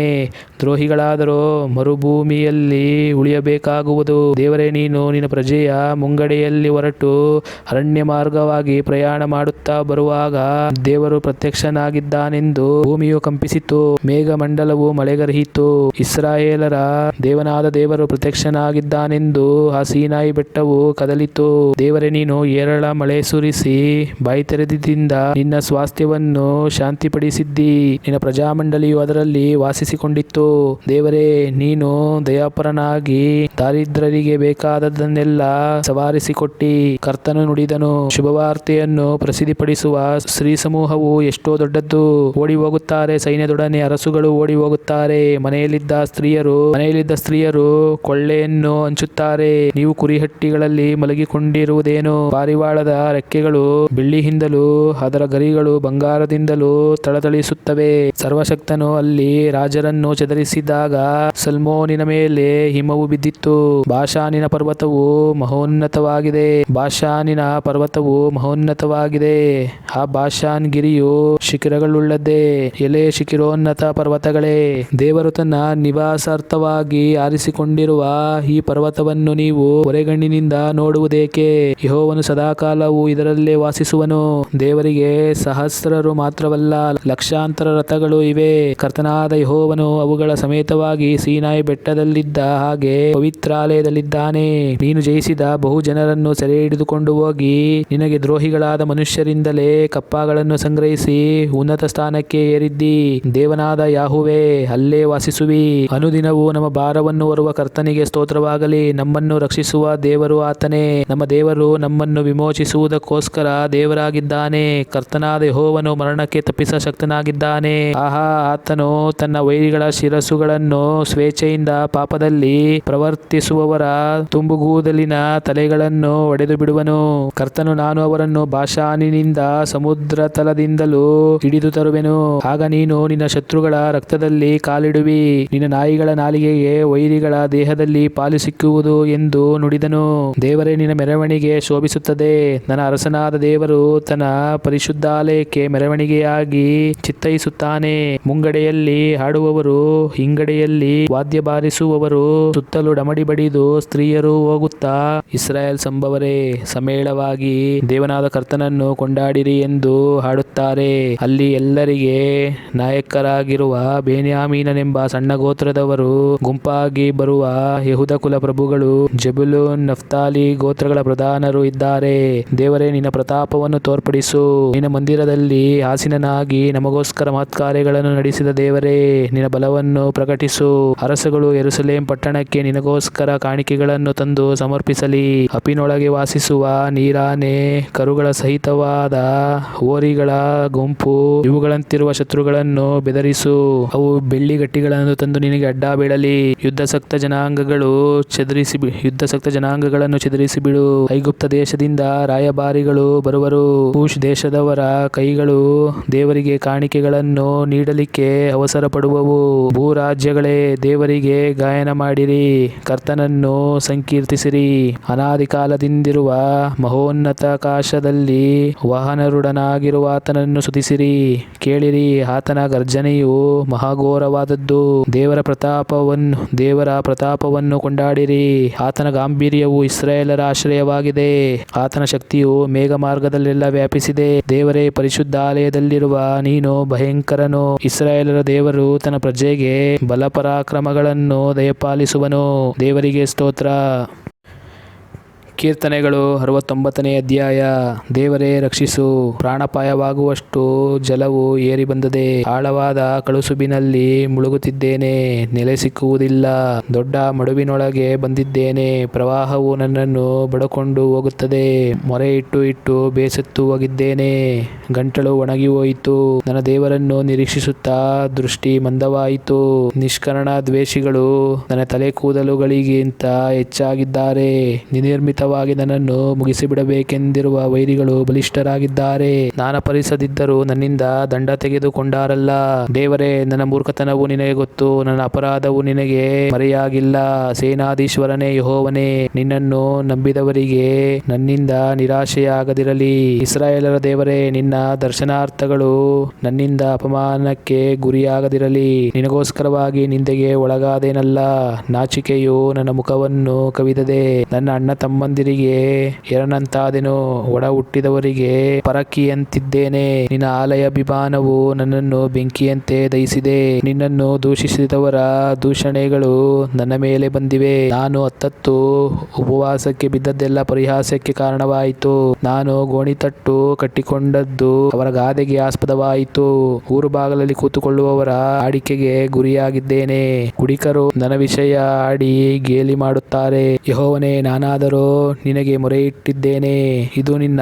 ದ್ರೋಹಿಗಳಾದರೂ ಮರುಭೂಮಿಯಲ್ಲಿ ಉಳಿಯಬೇಕಾಗುವುದು. ದೇವರೇ, ನೀನು ನಿನ್ನ ಪ್ರಜೆಯ ಮುಂಗಡೆಯಲ್ಲಿ ಹೊರಟು ಅರಣ್ಯ ಮಾರ್ಗವಾಗಿ ಪ್ರಯಾಣ ಮಾಡುತ್ತಾ ಬರುವಾಗ ದೇವರು ಪ್ರತ್ಯಕ್ಷನಾಗಿದ್ದಾನೆಂದು ಭೂಮಿಯು ಕಂಪಿಸಿತು, ಮೇಘಮಂಡಲವು ಮಳೆಗರೆಯಿತು. ಇಸ್ರಾಯೇಲರ ದೇವನಾದ ದೇವರು ಪ್ರತ್ಯಕ್ಷನಾಗಿದ್ದಾನೆಂದು ಆ ಸೀನಾಯಿ ಬೆಟ್ಟವು ಕದಲಿತು. ದೇವರೇ, ನೀನು ಏರಳ ಮಳೆ ಸುರಿಸಿ ಬಾಯಿ ತೆರೆದಿದ್ದರಿಂದ ನಿನ್ನ ಸ್ವಾಸ್ಥ್ಯವನ್ನು ಶಾಂತಿಪಡಿಸಿದ್ದಿ. ನಿನ್ನ ಪ್ರಜಾಮಂಡಲಿಯು ಅದರಲ್ಲಿ ವಾಸಿಸಿಕೊಂಡಿತ್ತು. ದೇವರೇ, ನೀನು ದಯಾಪರನಾಗಿ ದಾರಿದ್ರರಿಗೆ ಬೇಕಾದದ್ದನ್ನೆಲ್ಲ ಸವಾರಿಸಿಕೊಟ್ಟಿ. ಕರ್ತನು ನುಡಿದನು, ಶುಭವಾರ್ತೆಯನ್ನು ಪ್ರಸಿದ್ಧಿಪಡಿಸುವ ಸ್ತ್ರೀ ಸಮೂಹವು ಎಷ್ಟೋ ದೊಡ್ಡದ್ದು. ಓಡಿ ಹೋಗುತ್ತಾರೆ, ಸೈನ್ಯದೊಡನೆ ಅರಸುಗಳು ಓಡಿ ಹೋಗುತ್ತಾರೆ. ಮನೆಯಲ್ಲಿದ್ದ ಸ್ತ್ರೀಯರು ಕೊಳ್ಳೆಯನ್ನು ಹಂಚುತ್ತಾರೆ. ನೀವು ಕುರಿಹಟ್ಟಿಗಳಲ್ಲಿ ಮಲಗಿಕೊಂಡಿರುವುದೇನು? ಪಾರಿವಾಳದ ರೆಕ್ಕೆಗಳು ಬೆಳ್ಳಿಯಿಂದಲೂ ಅದರ ಗರಿಗಳು ಬಂಗಾರದಿಂದಲೂ ಥಳಥಳಿಸುತ್ತವೆ. ಸರ್ವಶಕ್ತನು ಅಲ್ಲಿ ರಾಜರನ್ನು ಚದರಿಸಿದಾಗ ಸಲ್ಮೋನಿನ ಮೇಲೆ ಹಿಮವು ಬಿದ್ದಿತ್ತು. ಬಾಷಾನಿನ ಪರ್ವತವು ಮಹೋನ್ನತವಾಗಿದೆ. ಆ ಬಾಷಾನ್ ಗಿರಿಯು ಶಿಖರಗಳುಳ್ಳದ್ದೇ. ಎಲೆ ಶಿಖರೋನ್ನತ ಪರ್ವತಗಳೇ, ದೇವರು ತನ್ನ ನಿವಾಸಾರ್ಥವಾಗಿ ಆರಿಸಿಕೊಂಡಿರುವ ಈ ಪರ್ವತವನ್ನು ನೀವು ಹೊರೆಗಣ್ಣಿನಿಂದ ನೋಡುವುದೇಕೆ? ಯೆಹೋವನು ಸದಾಕಾಲವೂ ಇದರಲ್ಲೇ ವಾಸಿಸುವನು. ದೇವರಿಗೆ ಸಹಸ್ರರು ಮಾತ್ರವಲ್ಲ, ಲಕ್ಷಾಂತರ ರಥಗಳು ಇವೆ. ಕರ್ತನಾದ ಯೆಹೋವನು ಅವುಗಳ ಸಮೇತವಾಗಿ ಸೀನಾಯಿ ಬೆಟ್ಟದಲ್ಲಿದ್ದ ಹಾಗೆ ಪವಿತ್ರಾಲಯದಲ್ಲಿದ್ದಾನೆ. ನೀನು ಜಯಿಸಿದ ಬಹು ಜನರನ್ನು ಸೆರೆ ಹಿಡಿದುಕೊಂಡು ಹೋಗಿ ನಿನಗೆ ದ್ರೋಹಿಗಳಾದ ಮನುಷ್ಯರಿಂದಲೇ ಕಪ್ಪಗಳನ್ನು ಸಂಗ್ರಹಿಸಿ ಉನ್ನತ ಸ್ಥಾನಕ್ಕೆ ಏರಿದ್ದಿ. ದೇವನಾದ ಯಾಹುವೇ, ಅಲ್ಲೇ ವಾಸಿಸುವಿ. ಅನುದಿನವೂ ನಮ್ಮ ಭಾರವನ್ನು ಹೊರುವ ಕರ್ತನಿಗೆ ಸ್ತೋತ್ರವಾಗಲಿ. ನಮ್ಮನ್ನು ರಕ್ಷಿಸುವ ದೇವರು ಆತನೇ. ನಮ್ಮ ದೇವರು ನಮ್ಮನ್ನು ವಿಮೋಚಿಸುವುದಕ್ಕೋಸ್ಕರ ದೇವರಾಗಿದ್ದಾನೆ. ಕರ್ತನಾದ ಯೆಹೋವನು ಮರಣಕ್ಕೆ ತಪ್ಪಿಸ ಶಕ್ತನಾಗಿದ್ದಾನೆ. ಆಹಾ, ಆತನು ತನ್ನ ವೈರಿಗಳ ಶಿರಸ್ಸುಗಳನ್ನು ಸ್ವೇಚ್ಛೆಯಿಂದ ಪಾಪದಲ್ಲಿ ಪ್ರವರ್ತಿಸುವವರ ತುಂಬುಗೂದಲಿನ ತಲೆಗಳನ್ನು ಒಡೆದು ಬಿಡುವನು. ಕರ್ತನು, ನಾನು ಅವರನ್ನು ಬಾಷಾನಿನಿಂದ ಸಮುದ್ರ ತಲದಿಂದಲೂ ಹಿಡಿದು ತರುವೆನು. ಆಗ ನೀನು ನಿನ್ನ ಶತ್ರುಗಳ ರಕ್ತದಲ್ಲಿ ಕಾಲಿಡುವಿ. ನಿನ್ನ ನಾಯಿಗಳ ನಾಲಿಗೆಗೆ ವೈರಿಗಳ ದೇಹದಲ್ಲಿ ಪಾಲು ಸಿಕ್ಕುವುದು ಎಂದು ನುಡಿದನು. ದೇವರೇ, ನಿನ್ನ ಮೆರವಣಿಗೆ ಶೋಭಿಸುತ್ತದೆ. ನನ್ನ ಅರಸನಾದ ದೇವರು ತನ್ನ ಪರಿಶುದ್ಧಾಲಯಕ್ಕೆ ಮೆರವಣಿಗೆಯಾಗಿ ಚಿತ್ತೈಸುತ್ತಾನೆ. ಮುಂಗಡೆಯಲ್ಲಿ ಹಾಡುವವರು, ಹಿಂಗಡೆಯಲ್ಲಿ ವಾದ್ಯ ಬಾರಿಸುವವರು, ಸುತ್ತಲೂ ಡಮಡಿ ಬಡಿದು ಸ್ತ್ರೀಯರು ಹೋಗುತ್ತಾ, ಇಸ್ರಾಯೇಲ್ ಸಂಭವರೇ, ಸಮೇಳವಾಗಿ ದೇವನಾದ ಕರ್ತನನ್ನು ಕೊಂಡಾಡಿರಿ ಎಂದು ಹಾಡುತ್ತಾರೆ. ಅಲ್ಲಿ ಎಲ್ಲರಿಗೆ ನಾಯಕರಾಗಿರುವ ಬೆನ್ಯಾಮೀನನೆಂಬ ಸಣ್ಣ ಗೋತ್ರದವರು ಗುಂಪಾಗಿ ಬರುವ ಯೆಹೂದ ಕುಲ ಪ್ರಭುಗಳು, ಜೆಬುಲೂನ್ ನಫ್ತಾಲಿ ಗೋತ್ರಗಳ ಪ್ರಧಾನರು ಇದ್ದಾರೆ. ದೇವರೇ, ನಿನ್ನ ಪ್ರತಾಪವನ್ನು ತೋರ್ಪಡಿಸು. ನಿನ್ನ ಮಂದಿರದಲ್ಲಿ ಆಸೀನನಾಗಿ ನಮಗೋಸ್ಕರ ಮಹತ್ಕಾರ್ಯಗಳನ್ನು ನಡೆಸಿದ ದೇವರೇ, ನಿನ್ನ ಬಲವನ್ನು ಪ್ರಕಟಿಸು. ಅರಸುಗಳು ಯೆರೂಸಲೇಮ್ ಪಟ್ಟಣಕ್ಕೆ ನಿನಗೋಸ್ಕರ ಕಾಣಿಕೆಗಳನ್ನು ತಂದು ಸಮರ್ಪಿಸಲಿ. ಅಪಿನೊಳಗೆ ವಾಸಿಸುವ ನೀರಾನೆ, ಕರುಗಳ ಸಹಿತವಾದ ಹೋರಿಗಳ ಗುಂಪು, ಇವುಗಳಂತಿರುವ ಶತ್ರುಗಳನ್ನು ಬೆದರಿಸು. ಅವು ಬೆಳ್ಳಿ ಗಟ್ಟಿಗಳನ್ನು ತಂದು ನಿನಗೆ ಅಡ್ಡ ಬೀಳಲಿ. ಯುದ್ಧಾಸಕ್ತ ಜನಾಂಗಗಳನ್ನು ಚದುರಿಸಿ ಬಿಡು. ಐಗುಪ್ತ ದೇಶದಿಂದ ರಾಯಭಾರಿಗಳು ಬರುವರು. ಕೂಶ್ ದೇಶದವರ ಕೈಗಳು ದೇವರಿಗೆ ಕಾಣಿಕೆಗಳನ್ನು ನೀಡಲಿಕ್ಕೆ ಅವಸರ ಪಡುವವು. ಭೂರಾಜ್ಯಗಳೇ, ದೇವರಿಗೆ ಗಾಯನ ಮಾಡಿರಿ, ಕರ್ತನನ್ನು ಸಂಕೀರ್ತಿಸಿರಿ. ಅನಾದಿ ಕಾಲದಿಂದಿರುವ ಮಹೋನ್ನತಾಕಾಶದಲ್ಲಿ ವಾಹನರೂಢನಾಗಿರುವ ಆತನನ್ನು ಸ್ತುತಿಸಿರಿ. ಕೇಳಿರಿ, ಆತನ ಗರ್ಜನೆಯು ಮಹಾಘೋರವಾದದ್ದು. ದೇವರ ಪ್ರತಾಪವನ್ನು ಕೊಂಡಾಡಿರಿ. ಆತನ ಗಾಂಭೀರ್ಯವು ಇಸ್ರಾಯೇಲರ ಆಶ್ರಯವಾಗಿದೆ. ಆತನ ಶಕ್ತಿಯು ಮೇಘಮಾರ್ಗದಲ್ಲೆಲ್ಲ ವ್ಯಾಪಿಸಿದೆ. ದೇವರೇ, ಪರಿಶುದ್ಧಾಲಯದಲ್ಲಿರುವ ನೀನು ಭಯಂಕರನು. ಇಸ್ರಾಯೇಲರ ದೇವರು ತನ್ನ ಪ್ರಜೆಗೆ ಬಲಪರಾಕ್ರಮಗಳನ್ನು ದಯಪಾಲಿಸುವನು. ದೇವರಿಗೆ ಸ್ತೋತ್ರ. ಕೀರ್ತನೆಗಳು 69ನೇ ಅಧ್ಯಾಯ. ದೇವರೇ ರಕ್ಷಿಸು. ಪ್ರಾಣಾಪಾಯವಾಗುವಷ್ಟು ಜಲವು ಏರಿ ಬಂದದೆ. ಆಳವಾದ ಕಳುಸುಬಿನಲ್ಲಿ ಮುಳುಗುತ್ತಿದ್ದೇನೆ, ನೆಲೆ ಸಿಕ್ಕುವುದಿಲ್ಲ. ದೊಡ್ಡ ಮಡುವಿನೊಳಗೆ ಬಂದಿದ್ದೇನೆ, ಪ್ರವಾಹವು ನನ್ನನ್ನು ಬಡಕೊಂಡು ಹೋಗುತ್ತದೆ. ಮೊರೆ ಇಟ್ಟು ಬೇಸತ್ತು ಹೋಗಿದ್ದೇನೆ, ಗಂಟಲು ಒಣಗಿ ಹೋಯಿತು. ನನ್ನ ದೇವರನ್ನು ನಿರೀಕ್ಷಿಸುತ್ತಾ ದೃಷ್ಟಿ ಮಂದವಾಯಿತು. ನಿಷ್ಕರಣ ದ್ವೇಷಿಗಳು ನನ್ನ ತಲೆ ಕೂದಲುಗಳಿಗಿಂತ ಹೆಚ್ಚಾಗಿದ್ದಾರೆ. ನಿರ್ಮಿತವಾಗಿ ನನ್ನನ್ನು ಮುಗಿಸಿಬಿಡಬೇಕೆಂದಿರುವ ವೈರಿಗಳು ಬಲಿಷ್ಠರಾಗಿದ್ದಾರೆ. ನಾನಪರಿಸದಿದ್ದರೂ ನನ್ನಿಂದ ದಂಡ ತೆಗೆದುಕೊಂಡಾರಲ್ಲ. ದೇವರೇ, ನನ್ನ ಮೂರ್ಖತನವು ನಿನಗೆ ಗೊತ್ತು, ನನ್ನ ಅಪರಾಧವು ನಿನಗೆ ಮರೆಯಾಗಿಲ್ಲ. ಸೇನಾಧೀಶ್ವರನೇ ಯೆಹೋವನೇ, ನಿನ್ನನ್ನು ನಂಬಿದವರಿಗೆ ನನ್ನಿಂದ ನಿರಾಶೆಯಾಗದಿರಲಿ. ಇಸ್ರಾಯೇಲರ ದೇವರೇ, ನಿನ್ನ ದರ್ಶನಾರ್ಥಗಳು ನನ್ನಿಂದ ಅಪಮಾನಕ್ಕೆ ಗುರಿಯಾಗದಿರಲಿ. ನಿನಗೋಸ್ಕರವಾಗಿ ನಿಂದೆಗೆ ಒಳಗಾದೇನಲ್ಲ. ನಾಚಿಕೆಯು ನನ್ನ ಮುಖವನ್ನು ಕವಿದದೆ. ನನ್ನ ಅಣ್ಣ ತಮ್ಮಂದಿರಿಗೆ ಎರನಂತಾದೆನು, ಒಡ ಹುಟ್ಟಿದವರಿಗೆ ಪರಕೀಯಂತಿದ್ದೇನೆ. ನಿನ್ನ ಆಲಯಾಭಿಮಾನವು ನನ್ನನ್ನು ಬೆಂಕಿಯಂತೆ ದಹಿಸಿದೆ. ನಿನ್ನನ್ನು ದೂಷಿಸಿದವರ ದೂಷಣೆಗಳು ನನ್ನ ಮೇಲೆ ಬಂದಿವೆ. ನಾನು ಹತ್ತತ್ತು ಉಪವಾಸಕ್ಕೆ ಬಿದ್ದದ್ದೆಲ್ಲ ಪರಿಹಾಸ್ಯಕ್ಕೆ ಕಾರಣವಾಯಿತು. ನಾನು ಗೋಣಿತಟ್ಟು ಕಟ್ಟಿಕೊಂಡದ್ದು ಅವರ ಗಾದೆಗೆ ಆಸ್ಪದವಾಯಿತು. ಊರು ಬಾಗಿಲಲ್ಲಿ ಕೂತುಕೊಳ್ಳುವವರ ಆಡಿಕೆಗೆ ಗುರಿಯಾಗಿದ್ದೇನೆ. ಕುಡಿಕರು ನನ್ನ ವಿಷಯ ಆಡಿ ಗೇಲಿ ಮಾಡುತ್ತಾರೆ. ಯೆಹೋವನೇ, ನಾನಾದರೋ ನಿನಗೆ ಮೊರೆಯಿಟ್ಟಿದ್ದೇನೆ. ಇದು ನಿನ್ನ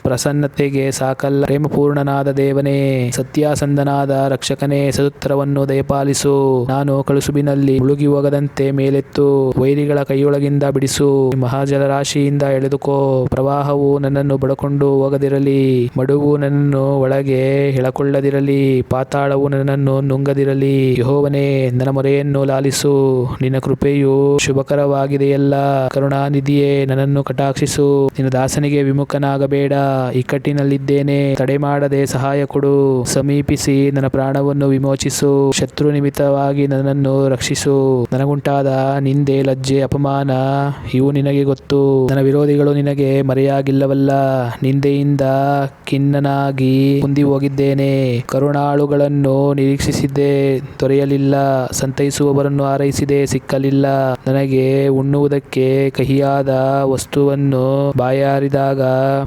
ಪ್ರಸನ್ನತೆಗೆ ಸಾಕಲ್ಲ. ಪ್ರೇಮಪೂರ್ಣನಾದ ದೇವನೇ, ಸತ್ಯಾಸಂಧನಾದ ರಕ್ಷಕನೇ, ಸದುತ್ತರವನ್ನು ದಯಪಾಲಿಸು. ನಾನು ಕಳುಸುಬಿನಲ್ಲಿ ಮುಳುಗಿ ಹೋಗದಂತೆ ಮೇಲೆತ್ತು. ವೈರಿಗಳ ಕೈಯೊಳಗಿಂದ ಬಿಡಿಸು. ಮಹಾಜಲರಾಶಿಯಿಂದ ಎಳೆದುಕೋ. ಪ್ರವಾಹವು ನನ್ನನ್ನು ಬಡಕೊಂಡು ಹೋಗದಿರಲಿ. ಮಡುವು ನನ್ನನ್ನು ಒಳಗೆ ಎಳಕೊಳ್ಳದಿರಲಿ. ಪಾತಾಳವು ನನ್ನನ್ನು ನುಂಗದಿರಲಿ. ಯೆಹೋವನೇ, ನನ್ನ ಮೊರೆಯನ್ನು ಲಾಲಿಸು. ನಿನ್ನ ಕೃಪೆಯು ಶುಭಕರವಾಗಿದೆಯಲ್ಲ. ಕರುಣಾನಿಧಿಯೇ, ನನ್ನನ್ನು ಕಟಾಕ್ಷಿಸು. ನಿನ್ನ ದಾಸನಿಗೆ ವಿಮುಖನಾಗಬೇಡ. ಇಕ್ಕಟ್ಟಿನಲ್ಲಿದ್ದೇನೆ, ತಡೆ ಮಾಡದೆ ಸಹಾಯ ಕೊಡು. ಸಮೀಪಿಸಿ ನನ್ನ ಪ್ರಾಣವನ್ನು ವಿಮೋಚಿಸು. ಶತ್ರು ನಿಮಿತ್ತವಾಗಿ ನನ್ನನ್ನು ರಕ್ಷಿಸು. ನನಗುಂಟಾದ ನಿಂದೆ, ಲಜ್ಜೆ, ಅಪಮಾನ ಇವು ನಿನಗೆ ಗೊತ್ತು. ನನ್ನ ವಿರೋಧಿಗಳು ನಿನಗೆ ಮರೆಯಾಗಿಲ್ಲವಲ್ಲ. ನಿಂದೆಯಿಂದ ಖಿನ್ನನಾಗಿ ಕುಂದಿ ಹೋಗಿದ್ದೇನೆ. ಕರುಣಾಳುಗಳನ್ನು ನಿರೀಕ್ಷಿಸಿದ್ದೆ, ದೊರೆಯಲಿಲ್ಲ. ಸಂತೈಸುವವರನ್ನು ಹಾರೈಸಿದೆ, ಸಿಕ್ಕಲಿಲ್ಲ. ನನಗೆ ಉಣ್ಣುವುದಕ್ಕೆ ಕಹಿಯಾದ ವಸ್ತುವನ್ನು ಬಾಯಾರಿದಾಗ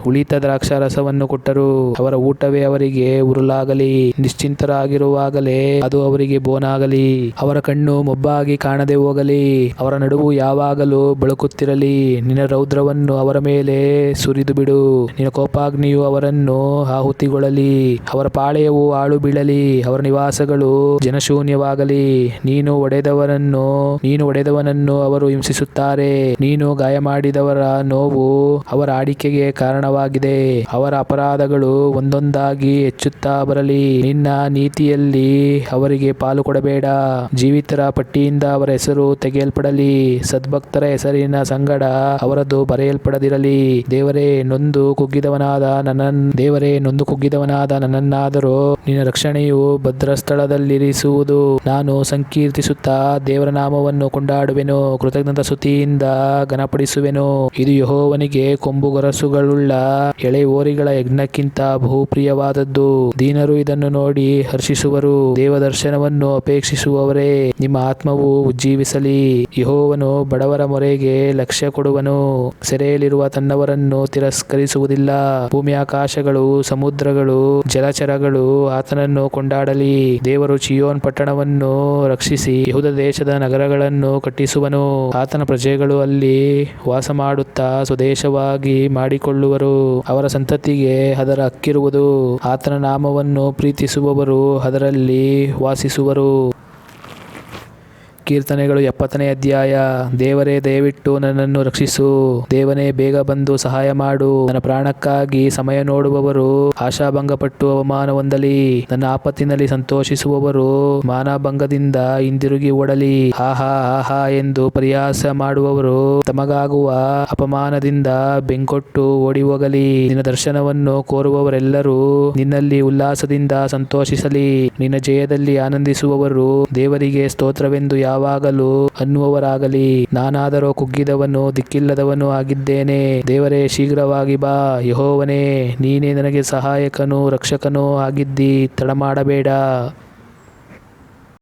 ಹುಳಿತ ದ್ರಾಕ್ಷಾರಸವನ್ನು ಕೊಟ್ಟರು. ಅವರ ಊಟವೇ ಅವರಿಗೆ ಉರುಲಾಗಲಿ. ನಿಶ್ಚಿಂತರಾಗಿರುವಾಗಲೇ ಅದು ಅವರಿಗೆ ಬೋನಾಗಲಿ. ಅವರ ಕಣ್ಣು ಮೊಬ್ಬಾಗಿ ಕಾಣದೆ ಹೋಗಲಿ. ಅವರ ನಡುವು ಯಾವಾಗಲೂ ಬೆಳಕುತ್ತಿರಲಿ. ನಿನ್ನ ರೌದ್ರವನ್ನು ಅವರ ಮೇಲೆ ಸುರಿದು ಬಿಡು. ನಿನ್ನ ಕೋಪಾಗ್ನಿಯು ಅವರನ್ನು ಆಹುತಿಗೊಳ್ಳಲಿ. ಅವರ ಪಾಳೆಯವು ಹಾಳು ಬೀಳಲಿ. ಅವರ ನಿವಾಸಗಳು ಜನಶೂನ್ಯವಾಗಲಿ. ನೀನು ಒಡೆದವನನ್ನು ಅವರು ಹಿಂಸಿಸುತ್ತಾರೆ. ನೀನು ಗಾಯ ಮಾಡಿದವರ ನೋವು ಅವರ ಆಡಿಕೆಗೆ ಕಾರಣವಾಗಿದೆ. ಅವರ ಅಪರಾಧಗಳು ಒಂದೊಂದಾಗಿ ಹೆಚ್ಚುತ್ತಾ ಬರಲಿ. ನಿನ್ನ ನೀತಿಯಲ್ಲಿ ಅವರಿಗೆ ಪಾಲು ಕೊಡಬೇಡ. ಜೀವಿತರ ಪಟ್ಟಿಯಿಂದ ಅವರ ಹೆಸರು ತೆಗೆಯಲ್ಪಡಲಿ. ಸದ್ಭಕ್ತರ ಹೆಸರಿನ ಸಂಗಡ ಅವರದು ಬರೆಯಲ್ಪಡದಿರಲಿ. ದೇವರೇ, ನೊಂದು ಕುಗ್ಗಿದವನಾದ ನನ್ನನ್ನಾದರೂ ನಿನ್ನ ರಕ್ಷಣೆಯು ಭದ್ರಸ್ಥಳದಲ್ಲಿರಿಸುವುದು. ನಾನು ಸಂಕೀರ್ತಿಸುತ್ತಾ ದೇವರ ನಾಮವನ್ನು ಕೊಂಡಾಡುವೆನು. ಕೃತಜ್ಞತಾ ಸ್ತುತಿಯಿಂದ ಘನಪಡಿಸುವೆನು. ಇದು ಯೆಹೋವನಿಗೆ ಕೊಂಬುಗೊರಸುಗಳುಳ್ಳ ಎಳೆ ಹೋರಿಗಳ ಯಜ್ಞಕ್ಕಿಂತ ಬಹುಪ್ರಿಯವಾದದ್ದು. ದೀನರು ಇದನ್ನು ನೋಡಿ ಹರ್ಷಿಸುವರು. ದೇವದರ್ಶನವನ್ನು ಅಪೇಕ್ಷಿಸುವವರೇ, ನಿಮ್ಮ ಆತ್ಮವು ಉಜ್ಜೀವಿಸಲಿ. ಯೆಹೋವನು ಬಡವರ ಮೊರೆಗೆ ಲಕ್ಷ್ಯ ಕೊಡುವನು, ಸೆರೆಯಲ್ಲಿರುವ ತನ್ನವರನ್ನು ತಿರಸ್ಕರಿಸುವುದಿಲ್ಲ. ಭೂಮ್ಯಾಕಾಶಗಳು, ಸಮುದ್ರಗಳು, ಜಲಚರಗಳು ಆತನನ್ನು ಕೊಂಡಾಡಲಿ. ದೇವರು ಚೀಯೋನ್ ಪಟ್ಟಣವನ್ನು ರಕ್ಷಿಸಿ ಯೆಹೂದ ದೇಶದ ನಗರಗಳನ್ನು ಕಟ್ಟಿಸುವನು. ಆತನ ಪ್ರಜೆಗಳು ಅಲ್ಲಿ ವಾಸಮಾಡುತ್ತಾ ಸ್ವದೇಶವಾಗಿ ಮಾಡಿಕೊಳ್ಳುವರು. ಅವರ ಸಂತತಿಗೆ ಅದರ ಹಕ್ಕಿರುವುದು. ಆತನ ನಾಮವನ್ನು ಪ್ರೀತಿಸುವವರು ಅದರಲ್ಲಿ ವಾಸಿಸುವರು. ಕೀರ್ತನೆಗಳು 70ನೇ ಅಧ್ಯಾಯ. ದೇವರೇ, ದಯವಿಟ್ಟು ನನ್ನನ್ನು ರಕ್ಷಿಸು. ದೇವನೇ, ಬೇಗ ಬಂದು ಸಹಾಯ ಮಾಡು. ನನ್ನ ಪ್ರಾಣಕ್ಕಾಗಿ ಸಮಯ ನೋಡುವವರು ಆಶಾಭಂಗಪಟ್ಟು ಅವಮಾನ ಹೊಂದಲಿ. ನನ್ನ ಆಪತ್ತಿನಲ್ಲಿ ಸಂತೋಷಿಸುವವರು ಮಾನಭಂಗದಿಂದ ಹಿಂದಿರುಗಿ ಓಡಲಿ. ಆಹಾ ಆಹಾ ಎಂದು ಪರಿಹಾಸ ಮಾಡುವವರು ತಮಗಾಗುವ ಅಪಮಾನದಿಂದ ಬೆಂಕೊಟ್ಟು ಓಡಿ ಹೋಗಲಿ. ನಿನ್ನ ದರ್ಶನವನ್ನು ಕೋರುವವರೆಲ್ಲರೂ ನಿನ್ನಲ್ಲಿ ಉಲ್ಲಾಸದಿಂದ ಸಂತೋಷಿಸಲಿ. ನಿನ್ನ ಜಯದಲ್ಲಿ ಆನಂದಿಸುವವರು ದೇವರಿಗೆ ಸ್ತೋತ್ರವೆಂದು ಯಾವಾಗಲೂ ಅನ್ನುವವರಾಗಲಿ. ನಾನಾದರೋ ಕುಗ್ಗಿದವನು, ದಿಕ್ಕಿಲ್ಲದವನು ಆಗಿದ್ದೇನೆ. ದೇವರೇ, ಶೀಘ್ರವಾಗಿ ಬಾ. ಯೆಹೋವನೇ, ನೀನೇ ನನಗೆ ಸಹಾಯಕನೂ ರಕ್ಷಕನೂ ಆಗಿದ್ದಿ. ತಡಮಾಡಬೇಡ.